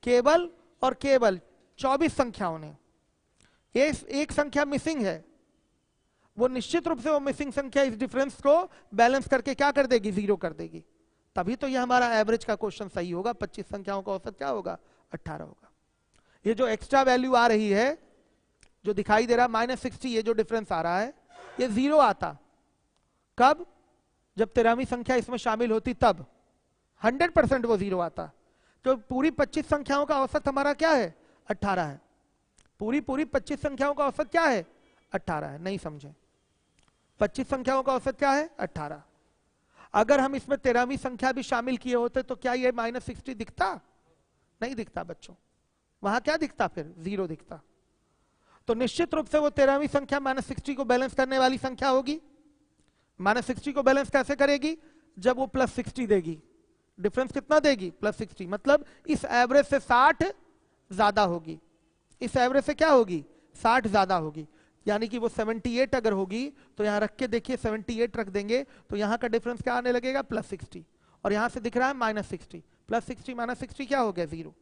Speaker 1: केवल और केवल 24 संख्याओं ने। एक संख्या मिसिंग है, वो निश्चित रूप से वो मिसिंग संख्या इस डिफरेंस को बैलेंस करके क्या कर देगी, 0 कर देगी। तभी तो ये हमारा एवरेज का क्वेश्चन सही होगा। 25 संख्याओं का औसत क्या होगा, 18 होगा। ये जो एक्स्ट्रा वैल्यू आ रही है, जो दिखाई दे रहा है -60, ये जो डिफरेंस आ रहा है, ये 0 आता कब, जब 13वीं संख्या इसमें शामिल होती, तब 100% वो 0 आता। तो पूरी 25 संख्याओं का औसत हमारा क्या है, 18 है। पूरी 25 संख्याओं का औसत क्या है, 18 है। नहीं समझे, 25 संख्याओं का औसत क्या है, 18। अगर हम इसमें 13वीं संख्या भी शामिल किए होते तो क्या ये -60 दिखता, नहीं दिखता बच्चों। वहां क्या दिखता, फिर 0 दिखता। तो निश्चित रूप से वो 13वीं संख्या -60 को बैलेंस करने वाली संख्या होगी। -60 को बैलेंस कैसे करेगी, जब वो +60 देगी। डिफरेंस कितना देगी, +60, मतलब इस एवरेज से 60 ज्यादा होगी। इस एवरेज से क्या होगी, 60 ज्यादा होगी। यानी कि वो 78 अगर होगी तो यहां रख के देखिए, 78 रख देंगे तो यहां का डिफरेंस क्या आने लगेगा, +60। और यहां से दिख रहा है -60, +60 -60 क्या हो गया, 0।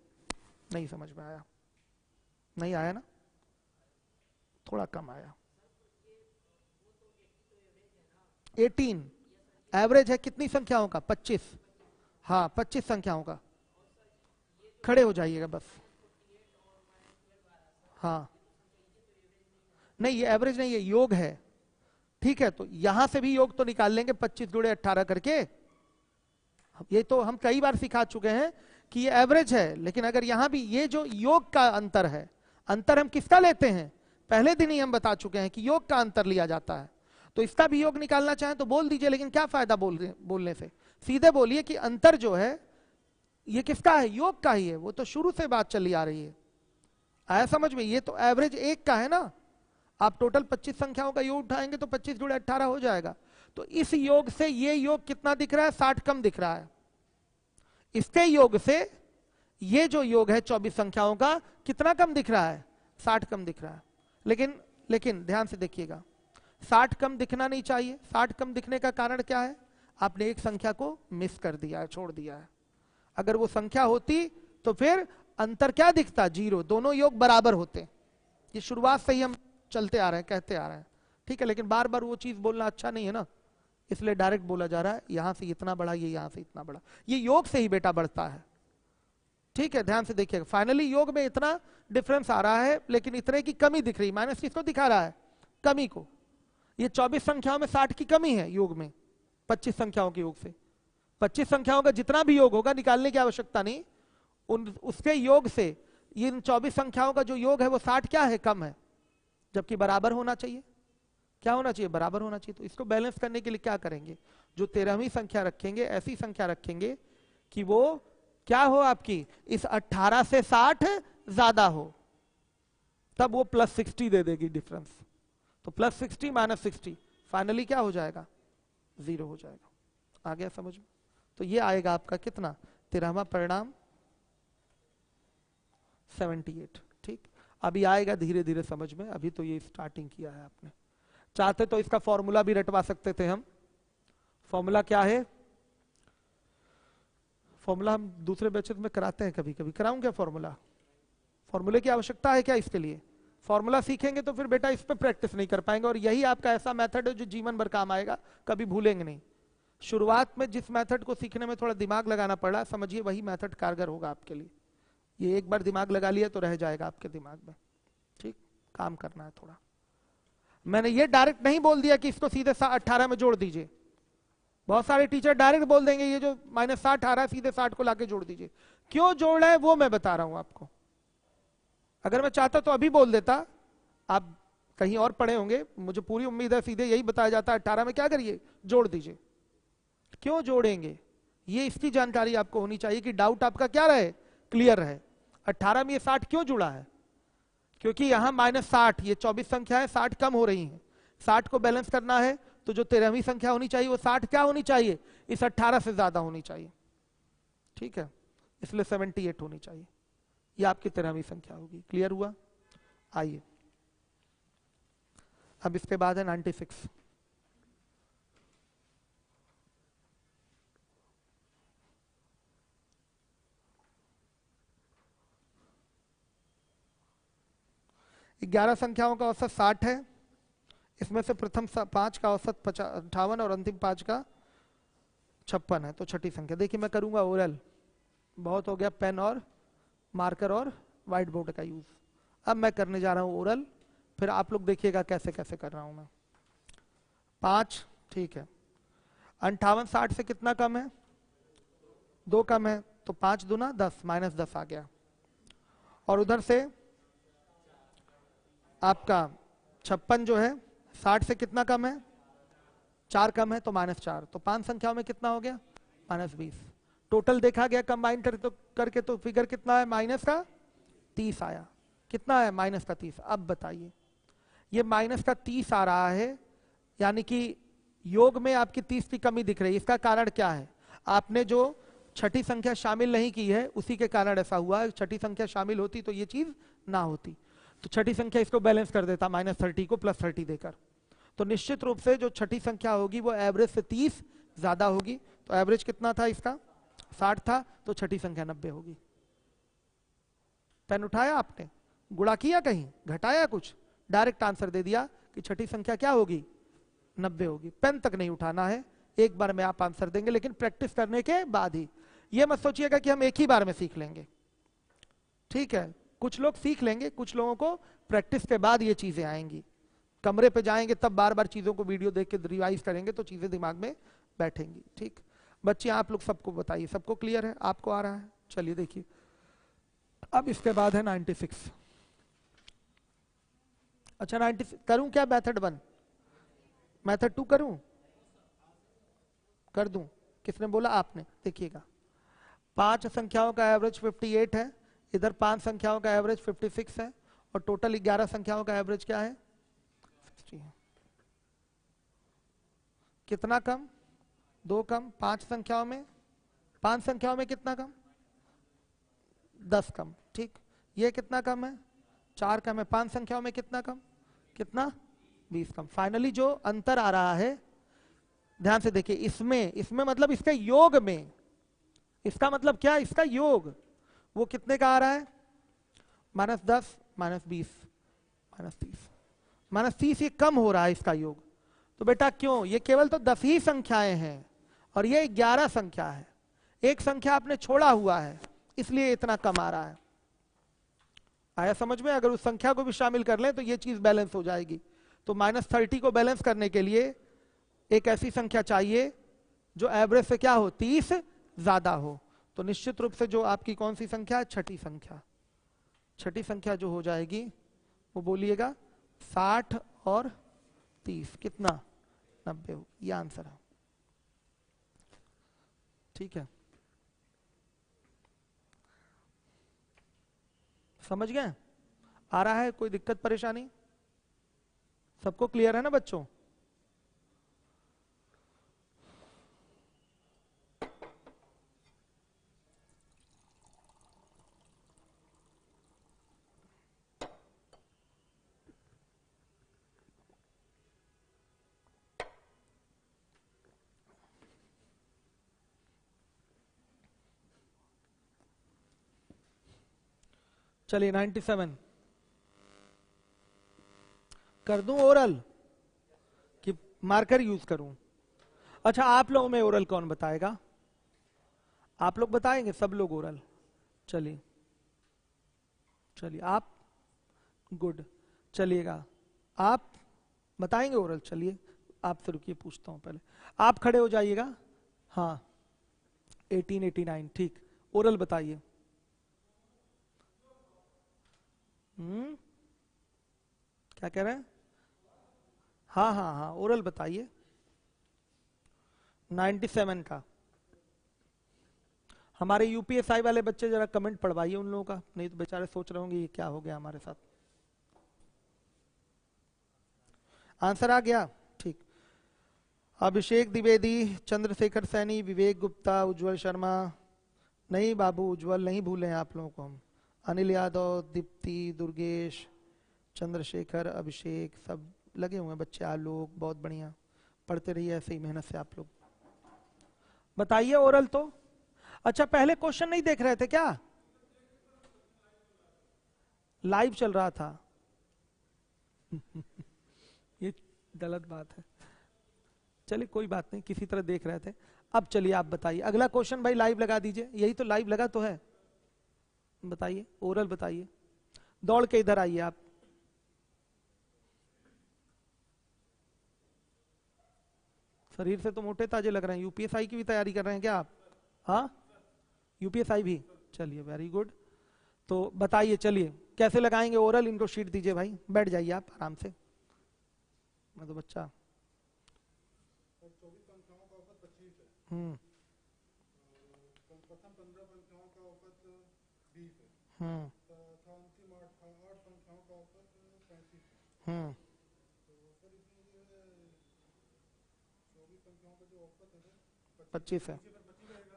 Speaker 1: नहीं समझ में आया, नहीं आया ना, थोड़ा कम आया। 18 एवरेज है कितनी संख्याओं का? 25। हाँ 25 संख्याओं का। खड़े हो जाइएगा बस। हाँ नहीं, ये एवरेज नहीं, ये योग है। ठीक है, तो यहां से भी योग तो निकाल लेंगे 25 गुणे 18 करके। ये तो हम कई बार सिखा चुके हैं कि ये एवरेज है, लेकिन अगर यहां भी ये जो योग का अंतर है, अंतर हम किसका लेते हैं? पहले दिन ही हम बता चुके हैं कि योग का अंतर लिया जाता है। तो इसका भी योग निकालना चाहें तो बोल दीजिए, लेकिन क्या फायदा बोलने से? सीधे बोलिए कि अंतर जो है ये किसका है? योग का ही है। वो तो शुरू से बात चली आ रही है। आया समझ में? ये तो एवरेज एक का है ना। आप टोटल 25 संख्याओं का योग उठाएंगे तो 25 गुणे 18 हो जाएगा। तो इस योग से ये योग कितना दिख रहा है? 60 कम दिख रहा है। इसके योग से ये जो योग है 24 संख्याओं का कितना कम दिख रहा है? 60 कम दिख रहा है। लेकिन ध्यान से देखिएगा, 60 कम दिखना नहीं चाहिए। 60 कम दिखने का कारण क्या है? आपने एक संख्या को मिस कर दिया है, छोड़ दिया है। अगर वो संख्या होती तो फिर अंतर क्या दिखता? 0। दोनों योग बराबर होते। ये शुरुआत से ही हम चलते आ रहे हैं, कहते आ रहे हैं। ठीक है, लेकिन बार बार वो चीज बोलना अच्छा नहीं है ना, इसलिए डायरेक्ट बोला जा रहा है। यहां से इतना बड़ा, ये यहां से इतना बड़ा। ये योग से ही बेटा बढ़ता है। ठीक है, ध्यान से देखिएगा। फाइनली योग में इतना डिफरेंस आ रहा है, लेकिन इतने की कमी दिख रही। माइनस किसको दिखा रहा है? कमी को। ये 24 संख्याओं में 60 की कमी है योग में 25 संख्याओं के योग से। 25 संख्याओं का जितना भी योग होगा निकालने की आवश्यकता नहीं, उसके योग से इन 24 संख्याओं का जो योग है वो 60 क्या है? कम है। जबकि बराबर होना चाहिए। क्या होना चाहिए? बराबर होना चाहिए। तो इसको बैलेंस करने के लिए क्या करेंगे? जो 13वीं संख्या रखेंगे, ऐसी संख्या रखेंगे कि वो क्या हो आपकी? इस 18 से 60 ज्यादा हो, तब वो +60 दे देगी डिफरेंस। तो +60 -60 फाइनली क्या हो जाएगा? 0 हो जाएगा। आ गया समझ में? तो ये आएगा आपका कितना? 13वां परिणाम 78। ठीक, अभी आएगा धीरे धीरे समझ में, अभी तो ये स्टार्टिंग किया है आपने। चाहते तो इसका फॉर्मूला भी रटवा सकते थे हम। फॉर्मूला क्या है? फॉर्मूला हम दूसरे बैचेस में कराते हैं, कभी कभी कराऊं क्या फॉर्मूला? फॉर्मूले की आवश्यकता है क्या इसके लिए? फॉर्मूला सीखेंगे तो फिर बेटा इस पे प्रैक्टिस नहीं कर पाएंगे, और यही आपका ऐसा मेथड है जो जीवन भर काम आएगा, कभी भूलेंगे नहीं। शुरुआत में जिस मेथड को सीखने में थोड़ा दिमाग लगाना पड़ा, समझिए वही मेथड कारगर होगा आपके लिए। ये एक बार दिमाग लगा लिया तो रह जाएगा आपके दिमाग में। ठीक, काम करना है थोड़ा। मैंने ये डायरेक्ट नहीं बोल दिया कि इसको सीधे 18 में जोड़ दीजिए। बहुत सारे टीचर डायरेक्ट बोल देंगे ये जो -60 आ रहा है सीधे 60 को लाके जोड़ दीजिए। क्यों जोड़ रहे हैं वो मैं बता रहा हूं आपको। अगर मैं चाहता तो अभी बोल देता, आप कहीं और पढ़े होंगे, मुझे पूरी उम्मीद है सीधे यही बताया जाता है 18 में क्या करिए? जोड़ दीजिए। क्यों जोड़ेंगे ये इसकी जानकारी आपको होनी चाहिए कि डाउट आपका क्या रहे? क्लियर रहे। 18 में ये 60 क्यों जुड़ा है? क्योंकि यहां -60, ये 24 संख्या है, 60 कम हो रही हैं। 60 को बैलेंस करना है तो जो 13वीं संख्या होनी चाहिए वो 60 क्या होनी चाहिए? इस 18 से ज्यादा होनी चाहिए। ठीक है, इसलिए 78 होनी चाहिए। ये आपकी 13वीं संख्या होगी। क्लियर हुआ? आइए अब इसके बाद है 96। ग्यारह संख्याओं का औसत 60 है। इसमें से प्रथम 5 का औसत 58 और अंतिम 5 का 56 है। तो छठी संख्या देखिए, मैं करूंगा ओरल, बहुत हो गया पेन और मार्कर और व्हाइट बोर्ड का यूज। अब मैं करने जा रहा हूं ओरल, फिर आप लोग देखिएगा कैसे कैसे कर रहा हूं मैं। 5, ठीक है। 58 60 से कितना कम है? 2 कम है, तो 5 दूना 10, -10 आ गया। और उधर से आपका 56 जो है 60 से कितना कम है? 4 कम है, तो -4। तो 5 संख्याओं में कितना हो गया? -20। टोटल देखा गया कंबाइन करके तो फिगर कितना है? -30 आया। कितना है? -30। अब बताइए, ये -30 आ रहा है, यानी कि योग में आपकी 30 की कमी दिख रही है। इसका कारण क्या है? आपने जो छठी संख्या शामिल नहीं की है उसी के कारण ऐसा हुआ है। छठी संख्या शामिल होती तो ये चीज ना होती। तो छठी संख्या इसको बैलेंस कर देता -30 को +30 देकर। तो निश्चित रूप से जो छठी संख्या होगी वो एवरेज से 30 ज्यादा होगी। तो एवरेज कितना था इसका? 60 था, तो छठी संख्या 90 होगी। पेन उठाया आपने, गुणा किया, कहीं घटाया कुछ, डायरेक्ट आंसर दे दिया कि छठी संख्या क्या होगी? 90 होगी। पेन तक नहीं उठाना है, एक बार में आप आंसर देंगे, लेकिन प्रैक्टिस करने के बाद ही। ये मत सोचिएगा कि हम एक ही बार में सीख लेंगे, ठीक है। कुछ लोग सीख लेंगे, कुछ लोगों को प्रैक्टिस के बाद ये चीजें आएंगी। कमरे पे जाएंगे तब बार बार चीजों को वीडियो देख के रिवाइज करेंगे तो चीजें दिमाग में बैठेंगी, ठीक। बच्चे आप लोग सबको बताइए, सबको क्लियर है, आपको आ रहा है? चलिए देखिए, अब इसके बाद है 96। अच्छा 96 करूं क्या? मेथड 1 मेथड 2 करूं? कर दूं? किसने बोला? आपने। देखिएगा, 5 संख्याओं का एवरेज 58 है, इधर 5 संख्याओं का एवरेज 56 है, और टोटल 11 संख्याओं का एवरेज क्या है? 60 है। कितना कम? 2 कम। 5 संख्याओं में, 5 संख्याओं में कितना कम? 10 कम, ठीक। ये कितना कम है? 4 कम है। 5 संख्याओं में कितना कम? कितना? 20 कम। फाइनली जो अंतर आ रहा है, ध्यान से देखिए, इसमें मतलब इसके योग में, इसका मतलब क्या? इसका योग वो कितने का आ रहा है? -10, -20, -30, -30। ये कम हो रहा है इसका योग। तो बेटा क्यों? ये केवल तो 10 ही संख्याएं हैं और ये 11 संख्या है, एक संख्या आपने छोड़ा हुआ है, इसलिए इतना कम आ रहा है। आया समझ में? अगर उस संख्या को भी शामिल कर लें तो ये चीज बैलेंस हो जाएगी। तो -30 को बैलेंस करने के लिए एक ऐसी संख्या चाहिए जो एवरेज से क्या हो? 30 ज्यादा हो। तो निश्चित रूप से जो आपकी कौन सी संख्या है? छठी संख्या। छठी संख्या जो हो जाएगी वो बोलिएगा 60 और 30 कितना? 90 हो। ये आंसर है, ठीक है। समझ गए? आ रहा है? कोई दिक्कत परेशानी? सबको क्लियर है ना बच्चों? चलिए 97 कर दूं ओरल कि मार्कर यूज करूं? अच्छा, आप लोगों में ओरल कौन बताएगा? आप लोग बताएंगे? सब लोग ओरल? चलिए चलिए, आप गुड। चलिएगा, आप बताएंगे ओरल? चलिए आपसे रुकिए, पूछता हूं पहले। आप खड़े हो जाइएगा। हाँ 1889, ठीक। ओरल बताइए। क्या कह रहे हैं? हाँ हाँ हाँ, ओरल बताइए 97 का। हमारे यूपीएसआई वाले बच्चे जरा कमेंट पढ़वाइए उन लोगों का, नहीं तो बेचारे सोच रहे होंगे ये क्या हो गया हमारे साथ। आंसर आ गया? ठीक। अभिषेक द्विवेदी, चंद्रशेखर सैनी, विवेक गुप्ता, उज्जवल शर्मा। नहीं बाबू, उज्जवल नहीं भूले हैं आप लोगों को हम। अनिल यादव, दीप्ति, दुर्गेश, चंद्रशेखर, अभिषेक, सब लगे हुए हैं बच्चे। आलोक, बहुत बढ़िया। पढ़ते रहिए ऐसे ही मेहनत से आप लोग। बताइए ओरल तो। अच्छा, पहले क्वेश्चन नहीं देख रहे थे क्या? लाइव चल रहा था। ये गलत बात है। चलिए कोई बात नहीं, किसी तरह देख रहे थे। अब चलिए आप बताइए अगला क्वेश्चन। भाई लाइव लगा दीजिए, यही तो लाइव लगा तो है। बताइए ओरल बताइए, दौड़ के इधर आइए आप। शरीर से तो मोटे ताजे लग रहे हैं। यूपीएसआई की भी तैयारी कर रहे हैं क्या आप? हाँ यूपीएसआई भी। चलिए वेरी गुड। तो बताइए, चलिए कैसे लगाएंगे ओरल? इनको शीट दीजिए भाई, बैठ जाइए आप आराम से। मैं तो बच्चा। हम्म हम्म हम्म 25 है।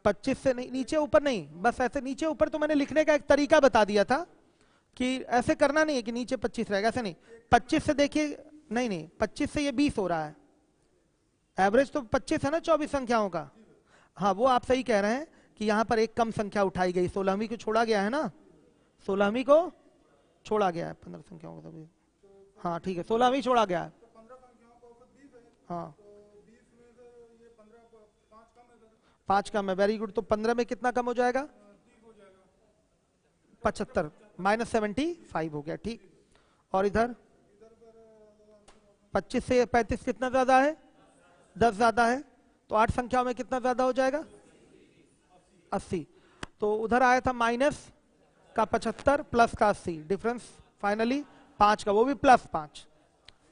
Speaker 1: 25 से नहीं, नीचे ऊपर नहीं, बस ऐसे नीचे ऊपर। तो मैंने लिखने का एक तरीका बता दिया था कि ऐसे करना नहीं है कि नीचे 25 रहेगा, ऐसे नहीं। 25 से देखिए, नहीं नहीं 25 से ये 20 हो रहा है। एवरेज तो 25 है ना 24 संख्याओं का। हाँ वो आप सही कह रहे हैं कि यहाँ पर एक कम संख्या उठाई गई, 16वीं को छोड़ा गया है ना, 16वीं को छोड़ा गया है। 15 संख्याओं का तो, हाँ ठीक है, 16वीं छोड़ा गया है। हाँ 5 कम है, वेरी गुड। तो 15 में कितना कम हो जाएगा? 75 माइनस 75 हो गया, ठीक। और इधर 25 से 35 कितना ज्यादा है? 10 ज्यादा है। तो 8 संख्याओं में कितना ज्यादा हो जाएगा? 80। तो उधर आया था माइनस का 75 प्लस का 80, डिफरेंस फाइनली 5 का, वो भी +5।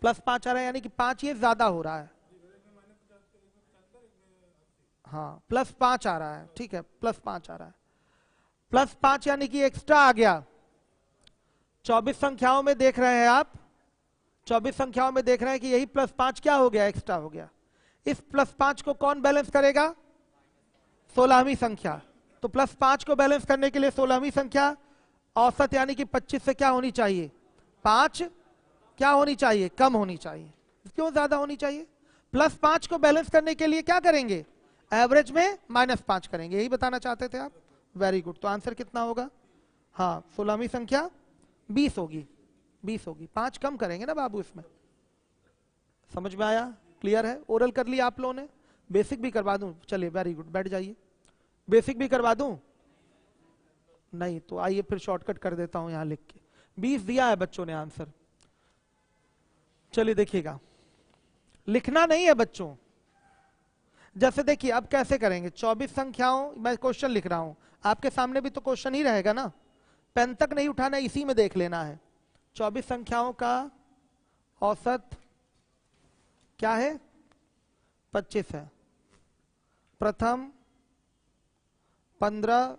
Speaker 1: +5 आ रहा है, यानी कि 5 ये ज्यादा हो रहा है। हाँ, +5 आ रहा है, ठीक है, +5 आ रहा है। +5 यानी कि एक्स्ट्रा आ गया। 24 संख्याओं में देख रहे हैं आप, 24 संख्याओं में देख रहे हैं कि यही +5 क्या हो गया? एक्स्ट्रा हो गया। इस +5 को कौन बैलेंस करेगा? 16वीं संख्या। तो +5 को बैलेंस करने के लिए 16वीं संख्या औसत यानी कि 25 से क्या होनी चाहिए? 5 क्या होनी चाहिए? कम होनी चाहिए। क्यों ज्यादा होनी चाहिए? +5 को बैलेंस करने के लिए क्या करेंगे? एवरेज में -5 करेंगे, यही बताना चाहते थे आप। Very good. तो आंसर कितना होगा? हाँ, 16वीं संख्या 20 होगी, 20 होगी। 5 कम करेंगे ना बाबू इसमें। समझ में आया? क्लियर है? ओरल कर लिया आप लोगों ने? बेसिक भी करवा दूं? चलिए, वेरी गुड, बैठ जाइए। बेसिक भी करवा दूं? नहीं तो आइए फिर शॉर्टकट कर देता हूं यहां लिख के। 20 दिया है बच्चों ने आंसर। चलिए देखिएगा, लिखना नहीं है बच्चों। जैसे देखिए अब कैसे करेंगे, 24 संख्याओं, मैं क्वेश्चन लिख रहा हूं, आपके सामने भी तो क्वेश्चन ही रहेगा ना, पेन तक नहीं उठाना, इसी में देख लेना है। 24 संख्याओं का औसत क्या है? 25 है। प्रथम 15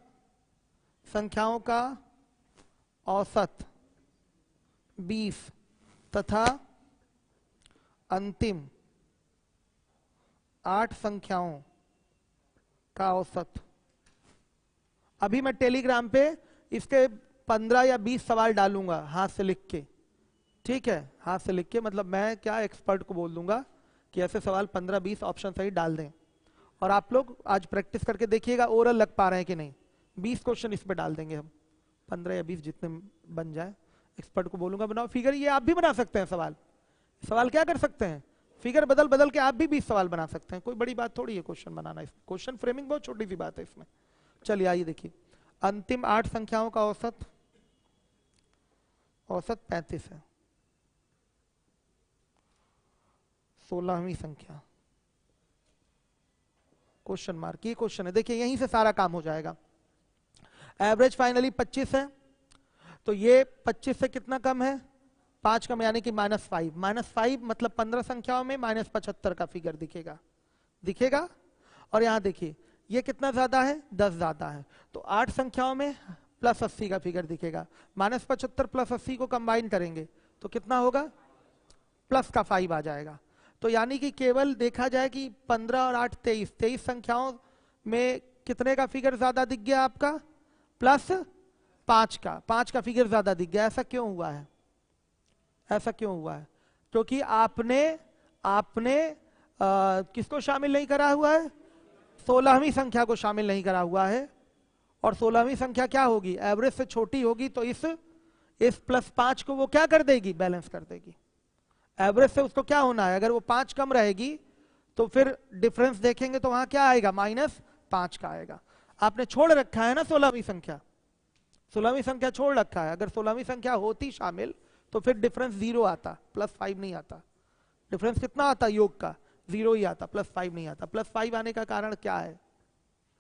Speaker 1: संख्याओं का औसत 20 तथा अंतिम 8 संख्याओं का औसत। अभी मैं टेलीग्राम पे इसके 15 या 20 सवाल डालूंगा हाथ से लिख के, ठीक है? हाथ से लिख के, मतलब मैं क्या एक्सपर्ट को बोल दूंगा कि ऐसे सवाल 15-20 ऑप्शन सही डाल दें, और आप लोग आज प्रैक्टिस करके देखिएगा ओरल लग पा रहे हैं कि नहीं। 20 क्वेश्चन इस पे डाल देंगे हम, 15 या 20 जितने बन जाए। एक्सपर्ट को बोलूंगा बनाओ फिगर। ये आप भी बना सकते हैं सवाल। सवाल क्या कर सकते हैं? फिगर बदल बदल के आप भी 20 सवाल बना सकते हैं, कोई बड़ी बात थोड़ी है क्वेश्चन बनाना। इसमें क्वेश्चन फ्रेमिंग बहुत छोटी सी बात है इसमें। चलिए आइए देखिए, अंतिम 8 संख्याओं का औसत 35 है। 16वीं संख्या, क्वेश्चन मार्क, ये क्वेश्चन है। देखिए यहीं से सारा काम हो जाएगा। एवरेज फाइनली 25 है, तो ये 25 से कितना कम है? 5 कम, यानी कि -5। -5 मतलब 15 संख्याओं में -75 का फिगर दिखेगा, दिखेगा। और यहां देखिए ये कितना ज्यादा है? 10 ज्यादा है। तो 8 संख्याओं में +80 का फिगर दिखेगा। -75 + 80 को कंबाइन करेंगे तो कितना होगा? प्लस का 5 आ जाएगा। तो यानी कि केवल देखा जाए कि 15 और 8 23 संख्याओं में कितने का फिगर ज्यादा दिख गया आपका? +5 का, 5 का फिगर ज्यादा दिख गया। ऐसा क्यों हुआ है? ऐसा क्यों हुआ है? क्योंकि आपने किसको शामिल नहीं करा हुआ है? 16वीं संख्या को शामिल नहीं करा हुआ है। और 16वीं संख्या क्या होगी? एवरेज से छोटी होगी, तो इस +5 को वो क्या कर देगी? बैलेंस कर देगी। एवरेज से उसको क्या होना है? अगर वो 5 कम रहेगी तो फिर डिफरेंस देखेंगे तो वहां क्या आएगा? -5 का आएगा। आपने छोड़ रखा है ना 16वीं संख्या, 16वीं संख्या छोड़ रखा है। अगर 16वीं संख्या होती शामिल तो फिर डिफरेंस 0 आता, +5 नहीं आता। डिफरेंस कितना आता? योग का 0 ही आता, +5 नहीं आता। +5 आने का कारण क्या है?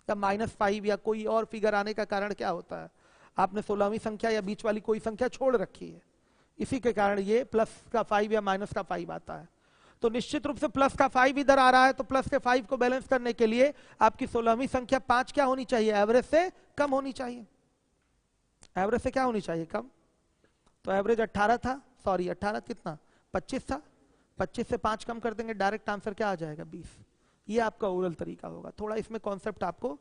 Speaker 1: या -5 या कोई और फिगर आने का कारण क्या होता है? आपने 16वीं संख्या या बीच वाली कोई संख्या छोड़ रखी है, इसी के कारण ये +5 या -5 आता है। तो निश्चित रूप से +5 इधर आ रहा है, तो +5 को बैलेंस करने के लिए आपकी 16वीं संख्या 5 क्या होनी चाहिए? एवरेज से कम होनी चाहिए। एवरेज से क्या होनी चाहिए? कम। तो एवरेज 18 था, सॉरी 18 कितना? 25 था। 25 से 5 कम कर देंगे, डायरेक्ट आंसर क्या आ जाएगा? 20। ये आपका ओरल तरीका होगा। थोड़ा इसमें कॉन्सेप्ट आपको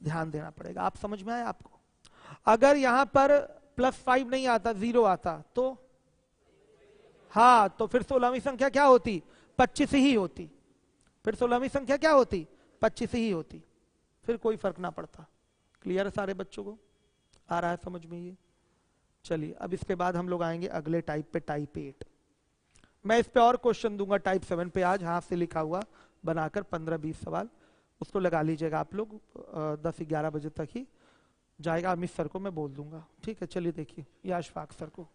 Speaker 1: ध्यान देना पड़ेगा। आप समझ में आए आपको? अगर यहां पर +5 नहीं आता, 0 आता, तो हाँ, तो फिर 16वीं संख्या क्या होती? 25 ही होती। फिर 16वीं संख्या क्या होती? 25 ही होती। फिर कोई फर्क ना पड़ता। क्लियर है सारे बच्चों को? आ रहा है समझ में ये? चलिए अब इसके बाद हम लोग आएंगे अगले टाइप पे, टाइप 8। मैं इस पे और क्वेश्चन दूंगा टाइप 7 पे आज, हाथ से लिखा हुआ बनाकर 15-20 सवाल। उसको लगा लीजिएगा आप लोग 10-11 बजे तक ही जाएगा। अमित सर को मैं बोल दूंगा, ठीक है। चलिए देखिए या अशफाक सर को।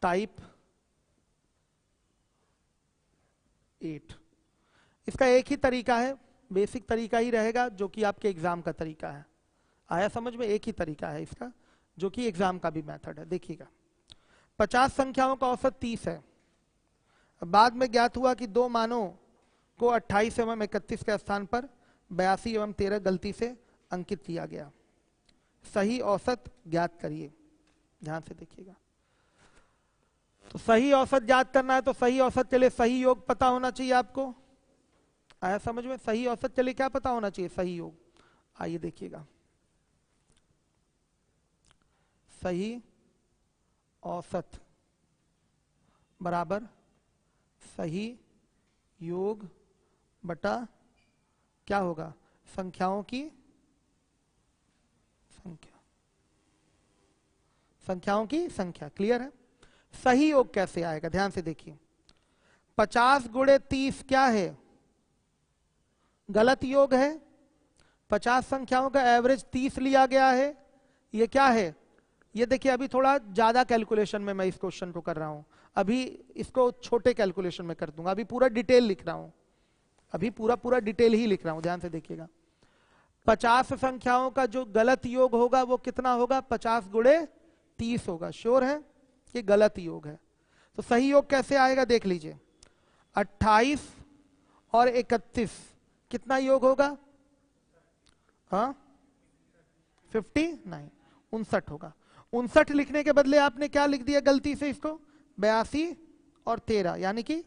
Speaker 1: टाइप 8, इसका एक ही तरीका है, बेसिक तरीका ही रहेगा जो कि आपके एग्जाम का तरीका है। आया समझ में? एक ही तरीका है इसका जो कि एग्जाम का भी मेथड है। देखिएगा 50 संख्याओं का औसत 30 है। बाद में ज्ञात हुआ कि दो मानों को 28 एवं 31 के स्थान पर 82 एवं 13 गलती से अंकित किया गया। सही औसत ज्ञात करिए। ध्यान से देखिएगा, तो सही औसत ज्ञात करना है तो सही औसत के लिए सही योग पता होना चाहिए आपको। आया समझ में? सही औसत के लिए क्या पता होना चाहिए? सही योग। आइए देखिएगा, सही औसत बराबर सही योग बटा क्या होगा? संख्याओं की संख्या, संख्याओं की संख्या। क्लियर है? सही योग कैसे आएगा? ध्यान से देखिए, 50 गुणे 30 क्या है? गलत योग है। 50 संख्याओं का एवरेज 30 लिया गया है। ये क्या है? ये देखिए, अभी थोड़ा ज्यादा कैलकुलेशन में मैं इस क्वेश्चन को कर रहा हूं। अभी इसको छोटे कैलकुलेशन में कर दूंगा, अभी पूरा डिटेल लिख रहा हूं, अभी पूरा डिटेल ही लिख रहा हूं। ध्यान से देखिएगा, 50 संख्याओं का जो गलत योग होगा वो कितना होगा? 50 गुणे 30 होगा। श्योर है? ये गलत योग है। तो सही योग कैसे आएगा? देख लीजिए, 28 और 31 कितना योग होगा? हाँ 59, 59 होगा। 59 लिखने के बदले आपने क्या लिख दिया गलती से? इसको 82 और 13 यानी कि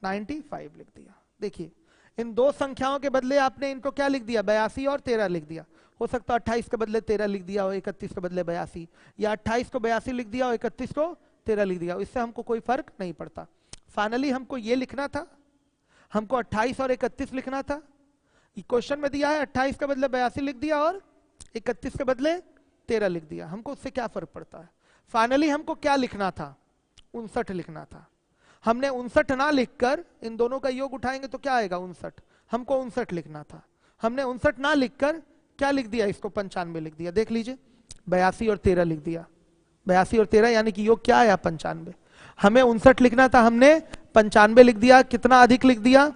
Speaker 1: 95 लिख दिया। देखिए, इन दो संख्याओं के बदले आपने इनको क्या लिख दिया? 82 और 13 लिख दिया। हो सकता है 28 के बदले 13 लिख दिया और 31 के बदले 82, या 28 को 82 लिख दिया और 31 को 13 लिख दिया। इससे हमको कोई फर्क नहीं पड़ता। फाइनली हमको ये लिखना था, हमको 28 और 31 लिखना था। क्वेश्चन में दिया है 28 के बदले 82 लिख दिया और 31 के बदले 13 लिख दिया। हमको उससे क्या फर्क पड़ता है? फाइनली हमको क्या लिखना था? 59 लिखना था। हमने 59 ना लिखकर इन दोनों का योग उठाएंगे तो क्या आएगा? 59। हमको 59 लिखना था। हमने 59 ना लिखकर क्या लिख दिया? इसको 95 लिख दिया। देख लीजिए, 82 और 13 लिख दिया। 82 और 13 यानी कि योग क्या आया? 95। हमें 59 लिखना था, हमने 95 लिख दिया। कितना अधिक लिख दिया?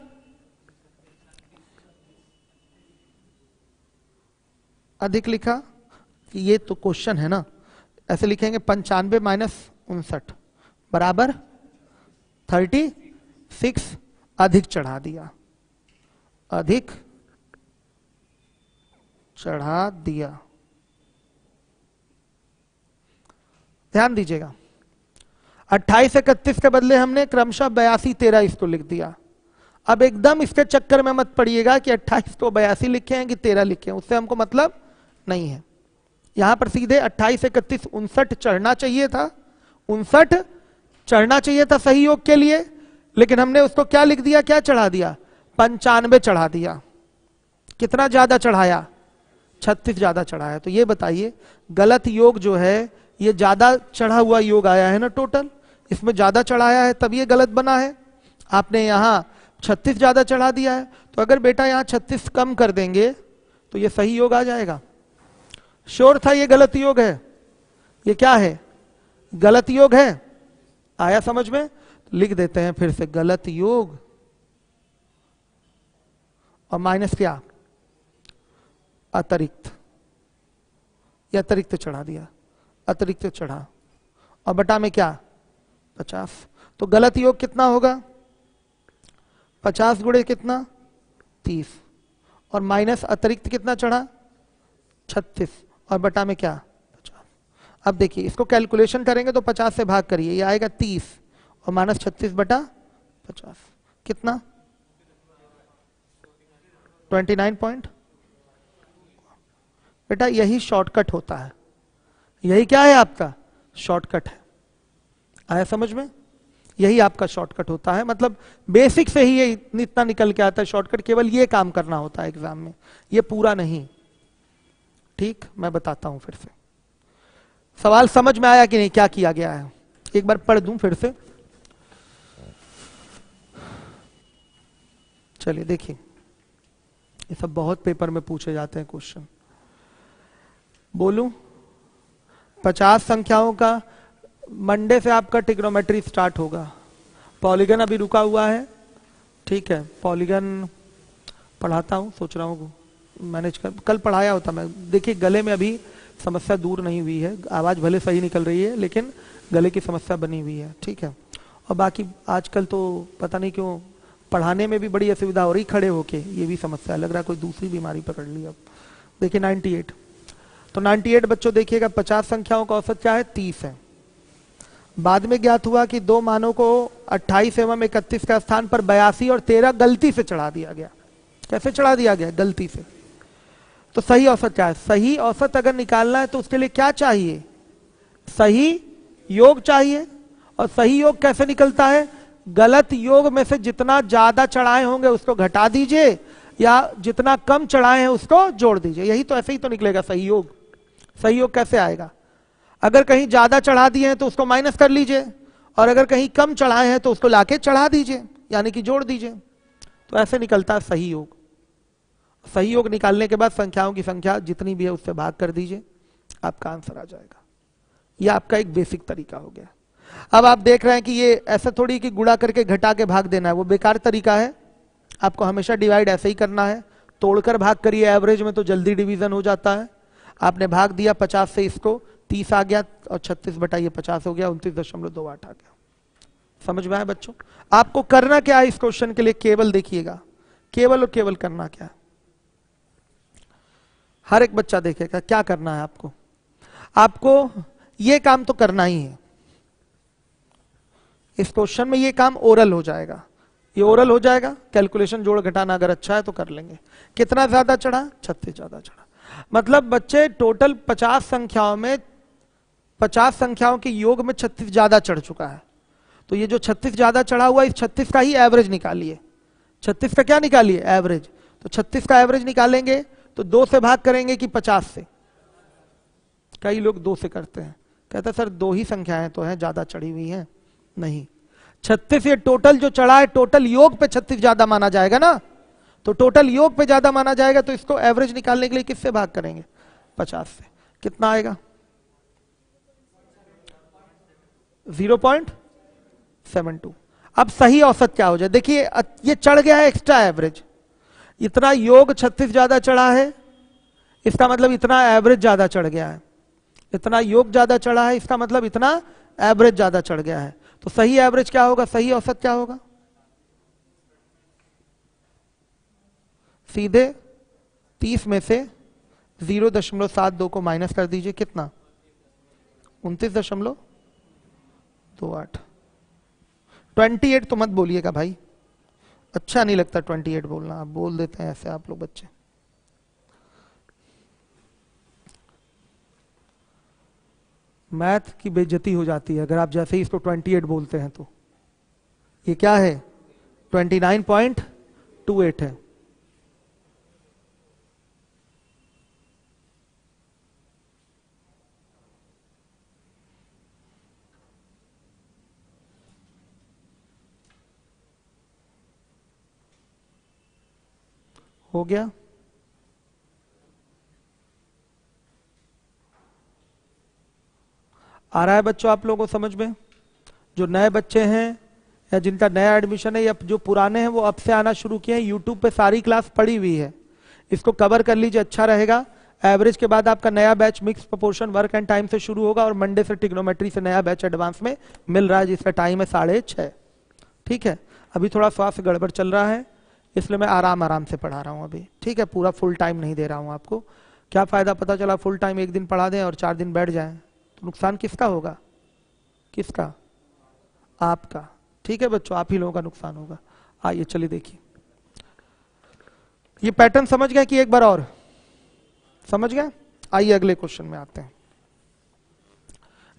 Speaker 1: अधिक लिखा। ये तो क्वेश्चन है ना, ऐसे लिखेंगे 95 माइनस 59 बराबर 36। अधिक चढ़ा दिया, अधिक चढ़ा दिया। ध्यान दीजिएगा, 28 31 के बदले हमने क्रमशः 82 13 इसको लिख दिया। अब एकदम इसके चक्कर में मत पड़िएगा कि 28 को 82 लिखे हैं कि 13 लिखे हैं, उससे हमको मतलब नहीं है। यहां पर सीधे 28 31 59 चढ़ना चाहिए था, 59 चढ़ना चाहिए था सही योग के लिए, लेकिन हमने उसको क्या लिख दिया? क्या चढ़ा दिया? 95 चढ़ा दिया। कितना ज्यादा चढ़ाया? 36 ज्यादा चढ़ाया। तो ये बताइए, गलत योग जो है ये ज्यादा चढ़ा हुआ योग आया है ना, टोटल इसमें ज्यादा चढ़ाया है, तब ये गलत बना है। आपने यहां 36 ज्यादा चढ़ा दिया है, तो अगर बेटा यहां 36 कम कर देंगे तो ये सही योग आ जाएगा। श्योर था ये गलत योग है? ये क्या है? गलत योग है। आया समझ में? लिख देते हैं फिर से, गलत योग और माइनस क्या? अतिरिक्त। ये अतिरिक्त चढ़ा दिया, अतिरिक्त चढ़ा, और बटा में क्या? 50। तो गलत योग कितना होगा? 50 गुणे कितना? 30, और माइनस अतिरिक्त कितना चढ़ा? 36, और बटा में क्या? 50। अब देखिए, इसको कैलकुलेशन करेंगे तो 50 से भाग करिए, ये आएगा 30 और माइनस 36 बटा 50 कितना? 29 पॉइंट। बेटा यही शॉर्टकट होता है, यही क्या है आपका? शॉर्टकट है। आया समझ में? यही आपका शॉर्टकट होता है, मतलब बेसिक से ही ये इतना निकल के आता है। शॉर्टकट केवल ये काम करना होता है एग्जाम में, ये पूरा नहीं। ठीक, मैं बताता हूं फिर से। सवाल समझ में आया कि नहीं? क्या किया गया है? एक बार पढ़ दूं फिर से। चलिए देखिए, ये सब बहुत पेपर में पूछे जाते हैं क्वेश्चन। बोलूं 50 संख्याओं का, मंडे से आपका ट्रिग्नोमेट्री स्टार्ट होगा। पॉलीगन अभी रुका हुआ है, ठीक है, पॉलीगन पढ़ाता हूं, सोच रहा हूं मैनेज कर, कल पढ़ाया होता मैं। देखिए गले में अभी समस्या दूर नहीं हुई है, आवाज भले सही निकल रही है लेकिन गले की समस्या बनी हुई है, ठीक है। और बाकी आजकल तो पता नहीं क्यों पढ़ाने में भी बड़ी असुविधा हो रही, खड़े होके, ये भी समस्या लग रहा है कोई दूसरी बीमारी पकड़ ली। अब देखिए 98, तो 98 बच्चों देखिएगा, 50 संख्याओं का औसत क्या है, 30 है। बाद में ज्ञात हुआ कि दो मानों को 28 एवं 31 का स्थान पर 82 और 13 गलती से चढ़ा दिया गया। कैसे चढ़ा दिया गया, गलती से। तो सही औसत क्या है, सही औसत अगर निकालना है तो उसके लिए क्या चाहिए, सही योग चाहिए। और सही योग कैसे निकलता है, गलत योग में से जितना ज्यादा चढ़ाए होंगे उसको घटा दीजिए, या जितना कम चढ़ाए हैं उसको जोड़ दीजिए, यही तो, ऐसे ही तो निकलेगा सही योग। सही योग कैसे आएगा, अगर कहीं ज्यादा चढ़ा दिए हैं तो उसको माइनस कर लीजिए, और अगर कहीं कम चढ़ाए हैं तो उसको लाके चढ़ा दीजिए, यानी कि जोड़ दीजिए। तो ऐसे निकलता है सही योग। सही योग निकालने के बाद संख्याओं की संख्या जितनी भी है उससे भाग कर दीजिए, आपका आंसर आ जाएगा। यह आपका एक बेसिक तरीका हो गया। अब आप देख रहे हैं कि ये ऐसा थोड़ी कि गुणा करके घटा के भाग देना है, वो बेकार तरीका है। आपको हमेशा डिवाइड ऐसे ही करना है, तोड़कर भाग करिए, एवरेज में तो जल्दी डिवीजन हो जाता है। आपने भाग दिया 50 से, इसको 30 आ गया, और 36 बटाइए 50 हो गया, 29.28 आ गया। समझ में आया बच्चों। आपको करना क्या है इस क्वेश्चन के लिए, केवल देखिएगा, केवल और केवल करना क्या है, हर एक बच्चा देखेगा क्या करना है आपको। आपको ये काम तो करना ही है, इस क्वेश्चन में ये काम ओरल हो जाएगा, ये ओरल हो जाएगा। कैलकुलेशन जोड़ घटाना अगर अच्छा है तो कर लेंगे। कितना ज्यादा चढ़ा, 36 ज्यादा चढ़ा, मतलब बच्चे टोटल 50 संख्याओं में, 50 संख्याओं के योग में 36 ज्यादा चढ़ चुका है। तो ये जो 36 ज्यादा चढ़ा हुआ है, इस 36 का ही एवरेज निकालिए। 36 का क्या निकालिए, एवरेज। तो 36 का एवरेज निकालेंगे तो 2 से भाग करेंगे कि 50 से। कई लोग 2 से करते हैं, कहते सर 2 ही संख्याएं तो हैं, ज्यादा चढ़ी हुई हैं। नहीं, 36 ये टोटल जो चढ़ा है, टोटल योग पे 36 ज्यादा माना जाएगा ना, तो टोटल योग पे ज्यादा माना जाएगा, तो इसको एवरेज निकालने के लिए किससे भाग करेंगे, 50 से। कितना आएगा, 0.72। अब सही औसत क्या हो जाए, देखिए ये चढ़ गया है एक्स्ट्रा एवरेज, इतना योग 36 ज्यादा चढ़ा है, इसका मतलब इतना एवरेज ज्यादा चढ़ गया है। इतना योग ज्यादा चढ़ा है, इसका मतलब इतना एवरेज ज्यादा चढ़ गया है। तो सही एवरेज क्या होगा, सही औसत क्या होगा, सीधे 30 में से 0.72 को माइनस कर दीजिए, कितना, 29.28। 28 तो मत बोलिएगा भाई, अच्छा नहीं लगता 28 बोलना, आप बोल देते हैं ऐसे आप लोग बच्चे। मैथ की बेइज्जती हो जाती है अगर आप जैसे ही इसको 28 बोलते हैं तो। ये क्या है, 29.28 है। हो गया, आ रहा है बच्चों आप लोगों को समझ में। जो नए बच्चे हैं या जिनका नया एडमिशन है, या जो पुराने हैं वो अब से आना शुरू किए हैं, यूट्यूब पे सारी क्लास पड़ी हुई है, इसको कवर कर लीजिए, अच्छा रहेगा। एवरेज के बाद आपका नया batch mix proportion work and time से शुरू होगा, और मंडे से ट्रिग्नोमेट्री से नया बैच एडवांस में मिल रहा है, जिसका टाइम है 6:30। ठीक है, अभी थोड़ा स्वास्थ्य गड़बड़ चल रहा है, इसलिए मैं आराम आराम से पढ़ा रहा हूँ अभी, ठीक है, पूरा फुल टाइम नहीं दे रहा हूँ आपको। क्या फायदा, पता चला फुल टाइम एक दिन पढ़ा दें और 4 दिन बैठ जाएं, तो नुकसान किसका होगा, किसका, आपका। ठीक है बच्चों, आप ही लोगों का नुकसान होगा। आइए चलिए देखिए, ये पैटर्न समझ गए कि एक बार और समझ गए। आइए अगले क्वेश्चन में आते हैं,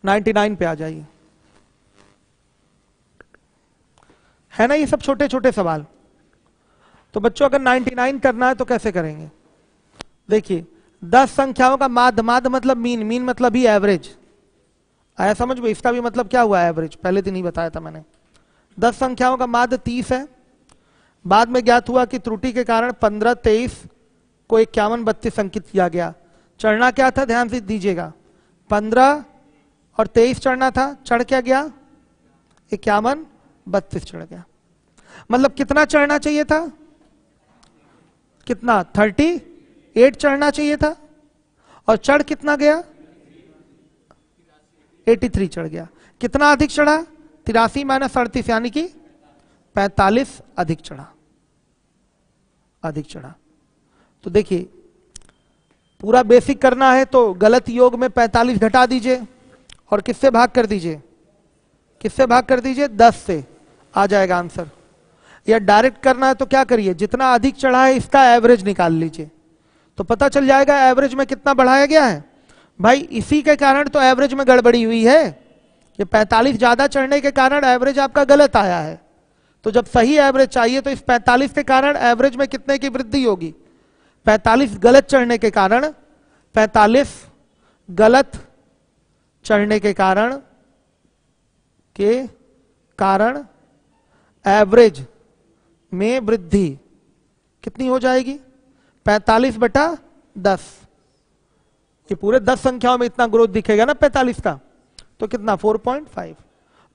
Speaker 1: 99 पे आ जाइए। है ना ये सब छोटे छोटे सवाल। तो बच्चों अगर 99 करना है तो कैसे करेंगे, देखिए 10 संख्याओं का माध्य, माध्य मतलब मीन, मीन मतलब ही एवरेज। आया समझ में? इसका भी मतलब क्या हुआ एवरेज, पहले दिन ही बताया था मैंने। 10 संख्याओं का माध्य 30 है। बाद में ज्ञात हुआ कि त्रुटि के कारण 15, 23 को 51, 32 अंकित किया गया। चढ़ना क्या था, ध्यान से दीजिएगा, 15 और 23 चढ़ना था, चढ़ क्या गया, 51, 32 चढ़ गया। मतलब कितना चढ़ना चाहिए था, कितना, 38 चढ़ना चाहिए था, और चढ़ कितना गया, 83 चढ़ गया। कितना अधिक चढ़ा, 83 माइनस 38 यानी कि 45 अधिक चढ़ा, अधिक चढ़ा। तो देखिए पूरा बेसिक करना है तो गलत योग में 45 घटा दीजिए और किससे भाग कर दीजिए, किससे भाग कर दीजिए, 10 से, आ जाएगा आंसर। या डायरेक्ट करना है तो क्या करिए, जितना अधिक चढ़ा है इसका एवरेज निकाल लीजिए, तो पता चल जाएगा एवरेज में कितना बढ़ाया गया है। भाई इसी के कारण तो एवरेज में गड़बड़ी हुई है, ये 45 ज्यादा चढ़ने के कारण एवरेज आपका गलत आया है। तो जब सही एवरेज चाहिए तो इस 45 के कारण एवरेज में कितने की वृद्धि होगी, 45 गलत चढ़ने के कारण, 45 गलत चढ़ने के कारण एवरेज में वृद्धि कितनी हो जाएगी, 45 बटा 10। ये पूरे 10 संख्याओं में इतना ग्रोथ दिखेगा ना 45 का, तो कितना, 4.5।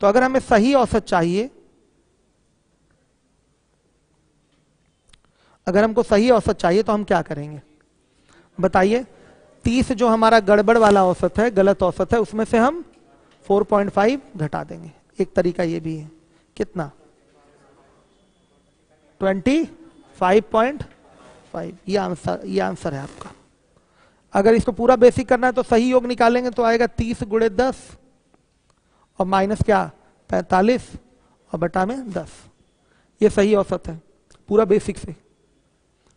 Speaker 1: तो अगर हमें सही औसत चाहिए, अगर हमको सही औसत चाहिए तो हम क्या करेंगे बताइए। 30 जो हमारा गड़बड़ वाला औसत है, गलत औसत है, उसमें से हम 4.5 घटा देंगे। एक तरीका ये भी है, कितना, 25.5। ये आंसर है आपका। अगर इसको पूरा बेसिक करना है तो सही योग निकालेंगे तो आएगा 30 गुणे 10 और माइनस क्या, 45 और बटा में 10। ये सही औसत है पूरा बेसिक से,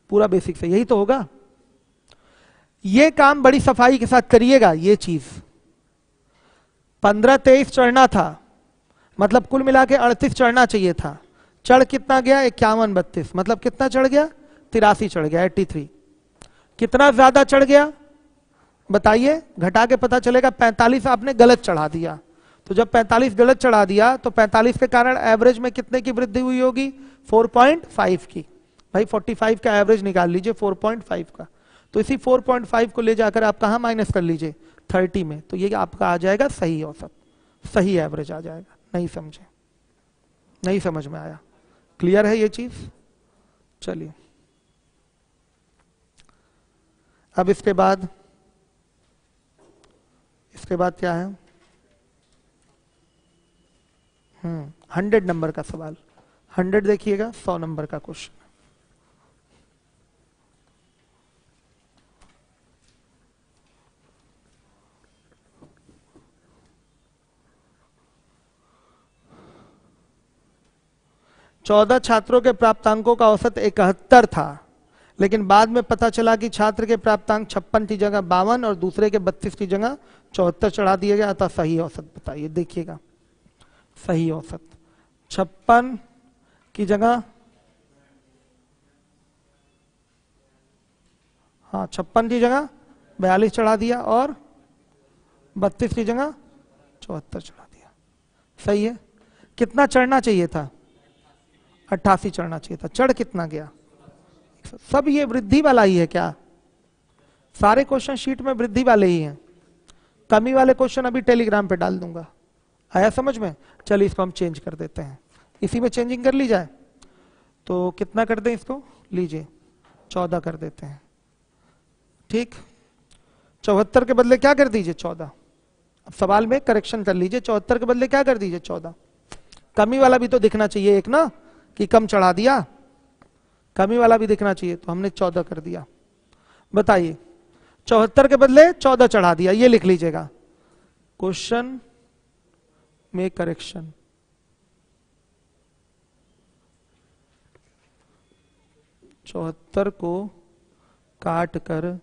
Speaker 1: पूरा बेसिक से यही तो होगा। ये काम बड़ी सफाई के साथ करिएगा। ये चीज 15, 23 चढ़ना था, मतलब कुल मिला के 38 चढ़ना चाहिए था, चढ़ कितना गया, 51, 32, मतलब कितना चढ़ गया, 83 चढ़ गया, 83। कितना ज्यादा चढ़ गया बताइए, घटा के पता चलेगा। 45 आपने गलत चढ़ा दिया, तो जब 45 गलत चढ़ा दिया तो 45 के कारण एवरेज में कितने की वृद्धि हुई होगी, 4.5 की। भाई 45 का एवरेज निकाल लीजिए 4.5 का, तो इसी 4.5 को ले जाकर आप कहां माइनस कर लीजिए, 30 में, तो ये आपका आ जाएगा सही औसत, सही एवरेज आ जाएगा। नहीं समझे, नहीं समझ में आया, क्लियर है ये चीज। चलिए अब इसके बाद क्या है, 100 नंबर का सवाल। 100 देखिएगा, 100 नंबर का क्वेश्चन। चौदह छात्रों के प्राप्तांकों का औसत 71 था, लेकिन बाद में पता चला कि छात्र के प्राप्तांक 56 की जगह 52 और दूसरे के 32 की जगह 74 चढ़ा दिया गया। अतः सही औसत बताइए। देखिएगा सही औसत 56 की जगह, हाँ 56 की जगह 42 चढ़ा दिया और 32 की जगह 74 चढ़ा दिया। सही है। कितना चढ़ना चाहिए था, 88 चढ़ना चाहिए था, चढ़ कितना गया, सब ये वृद्धि वाला ही है क्या, सारे क्वेश्चन शीट में वृद्धि वाले ही हैं। कमी वाले क्वेश्चन अभी टेलीग्राम पे डाल दूंगा। आया समझ में। चलिए इसको हम चेंज कर देते हैं, इसी में चेंजिंग कर ली जाए। तो कितना कर दें इसको, लीजिए 14 कर देते हैं। ठीक, 74 के बदले क्या कर दीजिए 14। अब सवाल में करेक्शन कर लीजिए, 74 के बदले क्या कर दीजिए 14। कमी वाला भी तो दिखना चाहिए एक ना, कि कम चढ़ा दिया, कमी वाला भी दिखना चाहिए, तो हमने 14 कर दिया। बताइए 74 के बदले 14 चढ़ा दिया, ये लिख लीजिएगा क्वेश्चन में करेक्शन। चौहत्तर को काट कर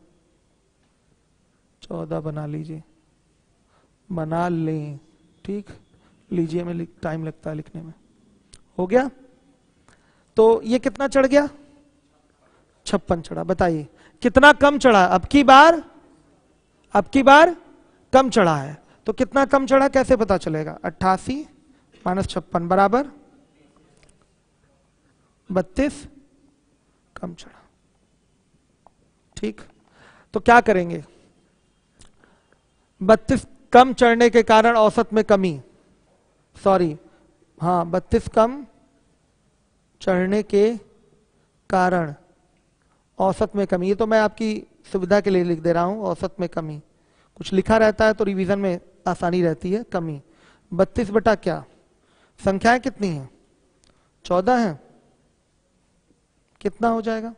Speaker 1: 14 बना लीजिए, बना लें। ठीक, लीजिए, में टाइम लगता है लिखने में। हो गया। तो ये कितना चढ़ गया, 56 चढ़ा। बताइए कितना कम चढ़ा, अब की बार कम चढ़ा है, तो कितना कम चढ़ा कैसे पता चलेगा? 88 माइनस 56 बराबर 32 कम चढ़ा। ठीक, तो क्या करेंगे? 32 कम चढ़ने के कारण औसत में कमी, सॉरी हाँ 32 कम चढ़ने के कारण औसत में कमी, ये तो मैं आपकी सुविधा के लिए लिख दे रहा हूं, औसत में कमी। कुछ लिखा रहता है तो रिवीजन में आसानी रहती है। कमी 32 बटा क्या, संख्याएं कितनी हैं? 14 है, कितना हो जाएगा?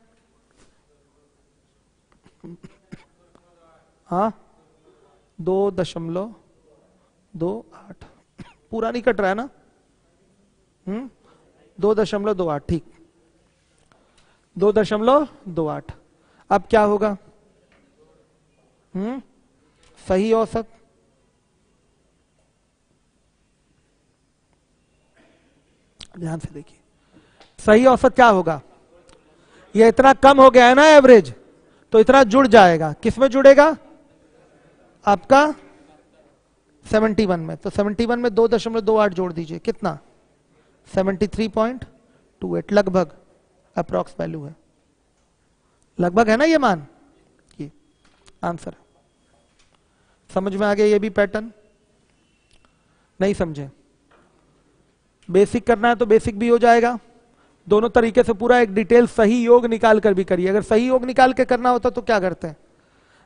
Speaker 1: हाँ 2.28, पूरा नहीं कट रहा है ना? 2.28, ठीक 2.28। अब क्या होगा? सही औसत, ध्यान से देखिए, सही औसत क्या होगा? ये इतना कम हो गया है ना एवरेज, तो इतना जुड़ जाएगा। किस में जुड़ेगा? आपका 71 में। तो 71 में 2.28 जोड़ दीजिए, कितना? 73.28, लगभग अप्रॉक्स वैल्यू है, लगभग है ना ये मान, ये आंसर है। समझ में आ गया ये भी पैटर्न? नहीं समझे? बेसिक करना है तो बेसिक भी हो जाएगा, दोनों तरीके से पूरा एक डिटेल सही योग निकाल कर भी करिए। अगर सही योग निकाल के करना होता तो क्या करते हैं?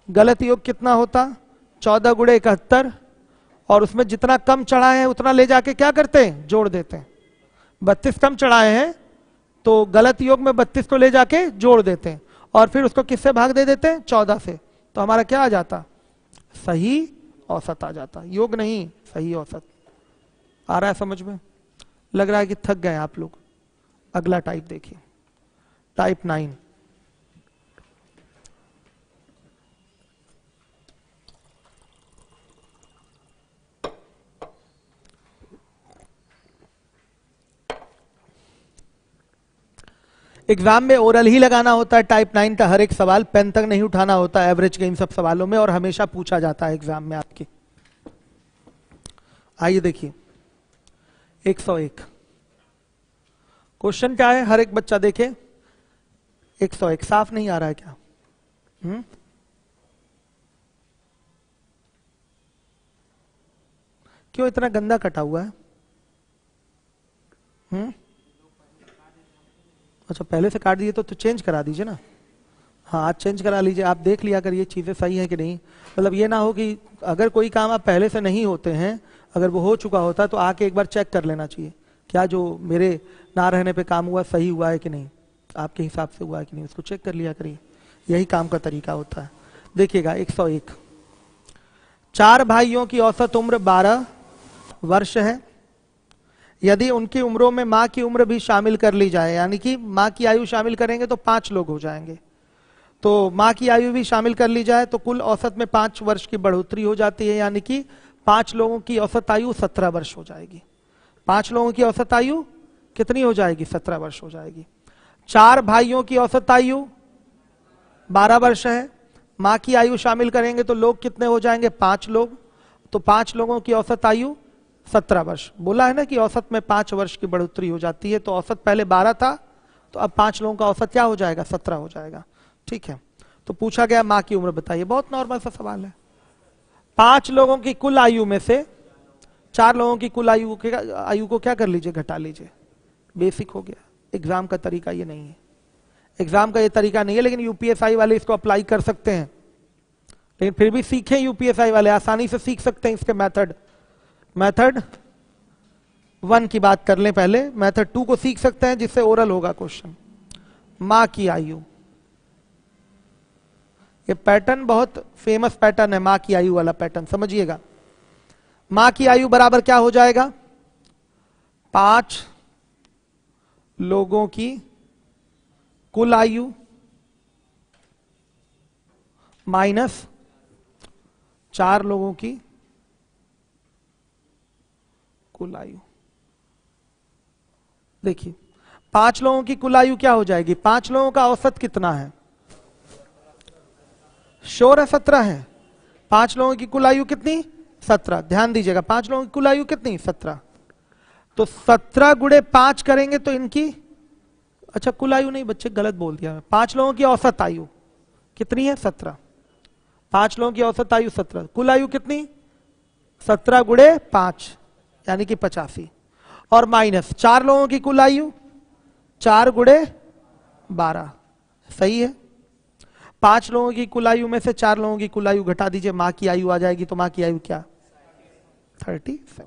Speaker 1: गलत योग कितना होता? 14 गुणे 71, और उसमें जितना कम चढ़ाए हैं उतना ले जाके क्या करते हैं? जोड़ देते हैं। 32 कम चढ़ाए हैं तो गलत योग में 32 को ले जाके जोड़ देते हैं, और फिर उसको किससे भाग दे देते हैं? 14 से। तो हमारा क्या आ जाता? सही औसत आ जाता, योग नहीं, सही औसत। आ रहा है समझ में? लग रहा है कि थक गए आप लोग। अगला टाइप देखिए, टाइप 9। एग्जाम में ओरल ही लगाना होता है टाइप 9 का हर एक सवाल, पेन तक नहीं उठाना होता एवरेज के इन सब सवालों में, और हमेशा पूछा जाता है एग्जाम में आपके। आइए देखिए 101 क्वेश्चन क्या है, हर एक बच्चा देखे। 101 साफ नहीं आ रहा है क्या? क्यों इतना गंदा कटा हुआ है? अच्छा पहले से काट दिए तो चेंज करा दीजिए ना। हाँ आज चेंज करा लीजिए, आप देख लिया करिए चीजें सही है कि नहीं। मतलब ये ना हो कि अगर कोई काम आप पहले से नहीं होते हैं, अगर वो हो चुका होता तो आके एक बार चेक कर लेना चाहिए, क्या जो मेरे ना रहने पे काम हुआ सही हुआ है कि नहीं, आपके हिसाब से हुआ है कि नहीं, उसको चेक कर लिया करिए। यही काम का तरीका होता है। देखिएगा 101, 4 भाइयों की औसत उम्र 12 वर्ष है। यदि उनकी उम्रों में माँ की उम्र भी शामिल कर ली जाए, यानी कि माँ की आयु शामिल करेंगे तो 5 लोग हो जाएंगे, तो माँ की आयु भी शामिल कर ली जाए तो कुल औसत में 5 वर्ष की बढ़ोतरी हो जाती है, यानी कि 5 लोगों की औसत आयु 17 वर्ष हो जाएगी। 5 लोगों की औसत आयु कितनी हो जाएगी? 17 वर्ष हो जाएगी। 4 भाइयों की औसत आयु 12 वर्ष है, माँ की आयु शामिल करेंगे तो लोग कितने हो जाएंगे? 5 लोग, तो 5 लोगों की औसत आयु 17 वर्ष। बोला है ना कि औसत में 5 वर्ष की बढ़ोतरी हो जाती है, तो औसत पहले 12 था तो अब 5 लोगों का औसत क्या हो जाएगा? 17 हो जाएगा। ठीक है, तो पूछा गया माँ की उम्र बताइए, बहुत नॉर्मल सा सवाल है। 5 लोगों की कुल आयु में से 4 लोगों की कुल आयु को क्या कर लीजिए? घटा लीजिए, बेसिक हो गया। एग्जाम का तरीका ये नहीं है, एग्जाम का ये तरीका नहीं है, लेकिन यूपीएसआई वाले इसको अप्लाई कर सकते हैं। लेकिन फिर भी सीखें, यूपीएसआई वाले आसानी से सीख सकते हैं इसके मेथड। मेथड 1 की बात कर लें पहले, मेथड 2 को सीख सकते हैं जिससे ओरल होगा क्वेश्चन। माँ की आयु, ये पैटर्न बहुत फेमस पैटर्न है, माँ की आयु वाला पैटर्न, समझिएगा। माँ की आयु बराबर क्या हो जाएगा? 5 लोगों की कुल आयु माइनस 4 लोगों की कुल आयु। देखिए 5 लोगों की कुल आयु क्या हो जाएगी? 5 लोगों का औसत कितना है? श्योर है 17 है। 5 लोगों की कुल आयु कितनी? 17। ध्यान दीजिएगा 5 लोगों की कुल आयु कितनी? 17। तो 17 गुणे 5 करेंगे तो इनकी, अच्छा कुल आयु नहीं बच्चे, गलत बोल दिया मैं, 5 लोगों की औसत आयु कितनी है? 17। 5 लोगों की औसत आयु 17, कुल आयु कितनी? 17 गुणे 5 यानी कि 85, और माइनस 4 लोगों की कुल आयु 4 गुणे 12, सही है। 5 लोगों की कुल आयु में से 4 लोगों की कुल आयु घटा दीजिए, मां की आयु आ जाएगी, तो मां की आयु क्या? 37।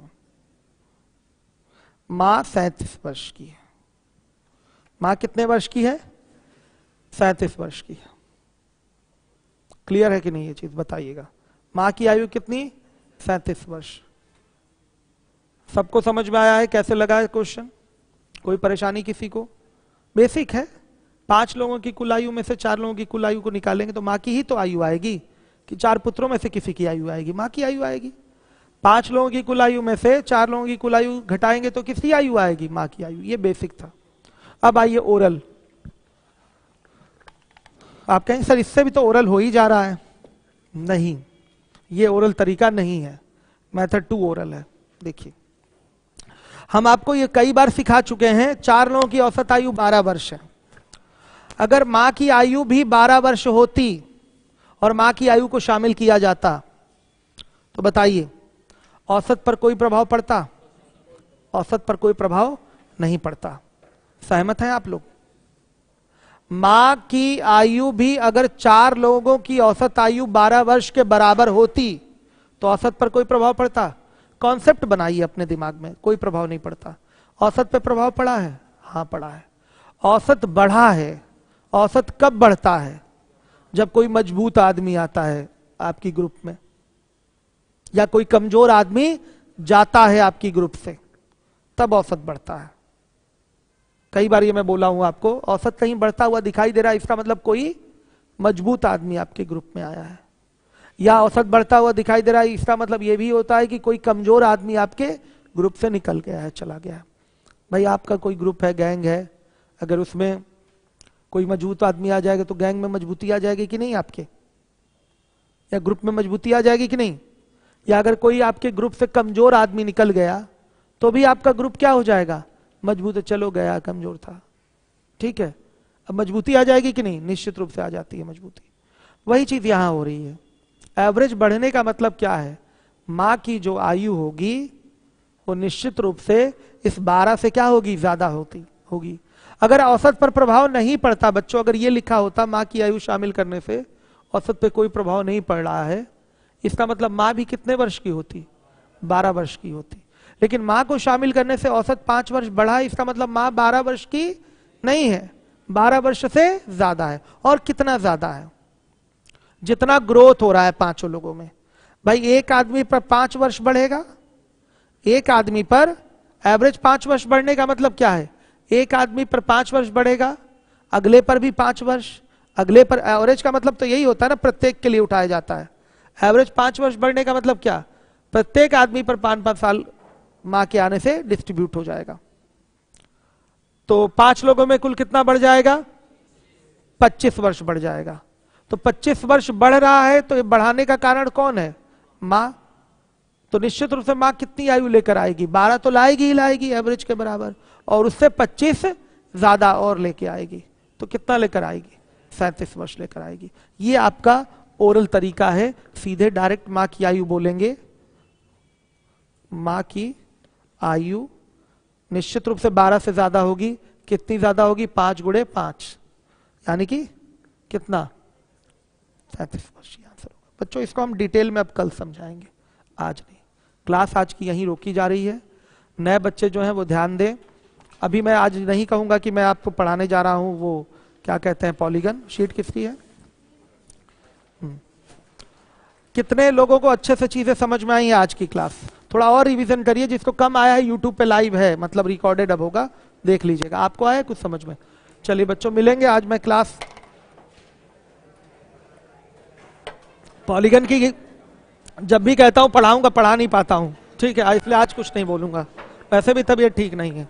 Speaker 1: मां 37 वर्ष की है। मां कितने वर्ष की है? 37 वर्ष की है। क्लियर है कि नहीं ये चीज बताइएगा। मां की आयु कितनी? 37 वर्ष। सबको समझ में आया है? कैसे लगा है क्वेश्चन? कोई परेशानी किसी को? बेसिक है। 5 लोगों की कुल आयु में से 4 लोगों की कुल आयु को निकालेंगे तो मां की ही तो आयु आएगी, कि 4 पुत्रों में से किसी की आयु आएगी? मां की आयु आएगी। 5 लोगों की कुल आयु में से 4 लोगों की कुल आयु घटाएंगे तो किसकी आयु आएगी? मां की आयु। ये बेसिक था। अब आइए ओरल। आप कहेंगे सर इससे भी तो ओरल हो ही जा रहा है। नहीं, ये ओरल तरीका नहीं है, मेथड 2 ओरल है। देखिए हम आपको ये कई बार सिखा चुके हैं, 4 लोगों की औसत आयु 12 वर्ष है। अगर मां की आयु भी 12 वर्ष होती और मां की आयु को शामिल किया जाता तो बताइए औसत पर कोई प्रभाव पड़ता? औसत पर कोई प्रभाव नहीं पड़ता। सहमत हैं आप लोग? मां की आयु भी अगर 4 लोगों की औसत आयु 12 वर्ष के बराबर होती तो औसत पर कोई प्रभाव पड़ता? कॉन्सेप्ट बनाइए अपने दिमाग में, कोई प्रभाव नहीं पड़ता। औसत पे प्रभाव पड़ा है? हाँ पड़ा है। औसत बढ़ा है। औसत कब बढ़ता है? जब कोई मजबूत आदमी आता है आपकी ग्रुप में, या कोई कमजोर आदमी जाता है आपकी ग्रुप से, तब औसत बढ़ता है। कई बार ये मैं बोला हूं आपको, औसत कहीं बढ़ता हुआ दिखाई दे रहा है, इसका मतलब कोई मजबूत आदमी आपके ग्रुप में आया है। या औसत बढ़ता हुआ दिखाई दे रहा है, इसका मतलब ये भी होता है कि कोई कमजोर आदमी आपके ग्रुप से निकल गया है, चला गया है। भाई आपका कोई ग्रुप है, गैंग है, अगर उसमें कोई मजबूत आदमी आ जाएगा तो गैंग में मजबूती आ जाएगी कि नहीं आपके? या ग्रुप में मजबूती आ जाएगी कि नहीं? या अगर कोई आपके ग्रुप से कमजोर आदमी निकल गया तो भी आपका ग्रुप क्या हो जाएगा? मजबूत। चलो गया, कमजोर था, ठीक है, अब मजबूती आ जाएगी कि नहीं? निश्चित रूप से आ जाती है मजबूती। वही चीज यहां हो रही है। एवरेज बढ़ने का मतलब क्या है? मां की जो आयु होगी वो निश्चित रूप से इस 12 से क्या होगी? ज्यादा होगी। अगर औसत पर प्रभाव नहीं पड़ता बच्चों, अगर ये लिखा होता मां की आयु शामिल करने से औसत पे कोई प्रभाव नहीं पड़ रहा है, इसका मतलब मां भी कितने वर्ष की होती? 12 वर्ष की होती। लेकिन मां को शामिल करने से औसत 5 वर्ष बढ़ा है, इसका मतलब मां 12 वर्ष की नहीं है, 12 वर्ष से ज्यादा है। और कितना ज्यादा है? जितना ग्रोथ हो रहा है 5 लोगों में। भाई एक आदमी पर 5 वर्ष बढ़ेगा, एक आदमी पर एवरेज 5 वर्ष बढ़ने का मतलब क्या है? एक आदमी पर 5 वर्ष बढ़ेगा, अगले पर भी 5 वर्ष, अगले पर। एवरेज का मतलब तो यही होता है ना, प्रत्येक के लिए उठाया जाता है। एवरेज 5 वर्ष बढ़ने का मतलब क्या? प्रत्येक आदमी पर 5-5 साल मां के आने से डिस्ट्रीब्यूट हो जाएगा। तो 5 लोगों में कुल कितना बढ़ जाएगा? 25 वर्ष बढ़ जाएगा। तो 25 वर्ष बढ़ रहा है, तो ये बढ़ाने का कारण कौन है? मां। तो निश्चित रूप से मां कितनी आयु लेकर आएगी? 12 तो लाएगी ही लाएगी एवरेज के बराबर, और उससे 25 ज्यादा और लेके आएगी। तो कितना लेकर आएगी? 37 वर्ष लेकर आएगी। ये आपका ओरल तरीका है, सीधे डायरेक्ट मां की आयु बोलेंगे। मां की आयु निश्चित रूप से 12 से ज्यादा होगी। कितनी ज्यादा होगी? 5 गुणे 5 यानी कि कितना? 37 वर्ष आंसर होगा। बच्चों इसको हम डिटेल में अब कल समझाएंगे, आज नहीं। क्लास आज की यहीं रोकी जा रही है। नए बच्चे जो हैं वो ध्यान दें। अभी मैं आज नहीं कहूंगा कि मैं आपको पढ़ाने जा रहा हूं वो क्या कहते हैं पॉलीगन शीट किसकी है। कितने लोगों को अच्छे से चीजें समझ में आई है आज की क्लास? थोड़ा और रिवीजन करिए। जिसको कम आया है यूट्यूब पे लाइव है, मतलब रिकॉर्डेड अब होगा, देख लीजिएगा। आपको आया कुछ समझ में? चलिए बच्चों मिलेंगे आज। मैं क्लास पॉलीगन की जब भी कहता हूं पढ़ाऊंगा, पढ़ा नहीं पाता हूं, ठीक है, इसलिए आज कुछ नहीं बोलूंगा। वैसे भी तबीयत ठीक नहीं है।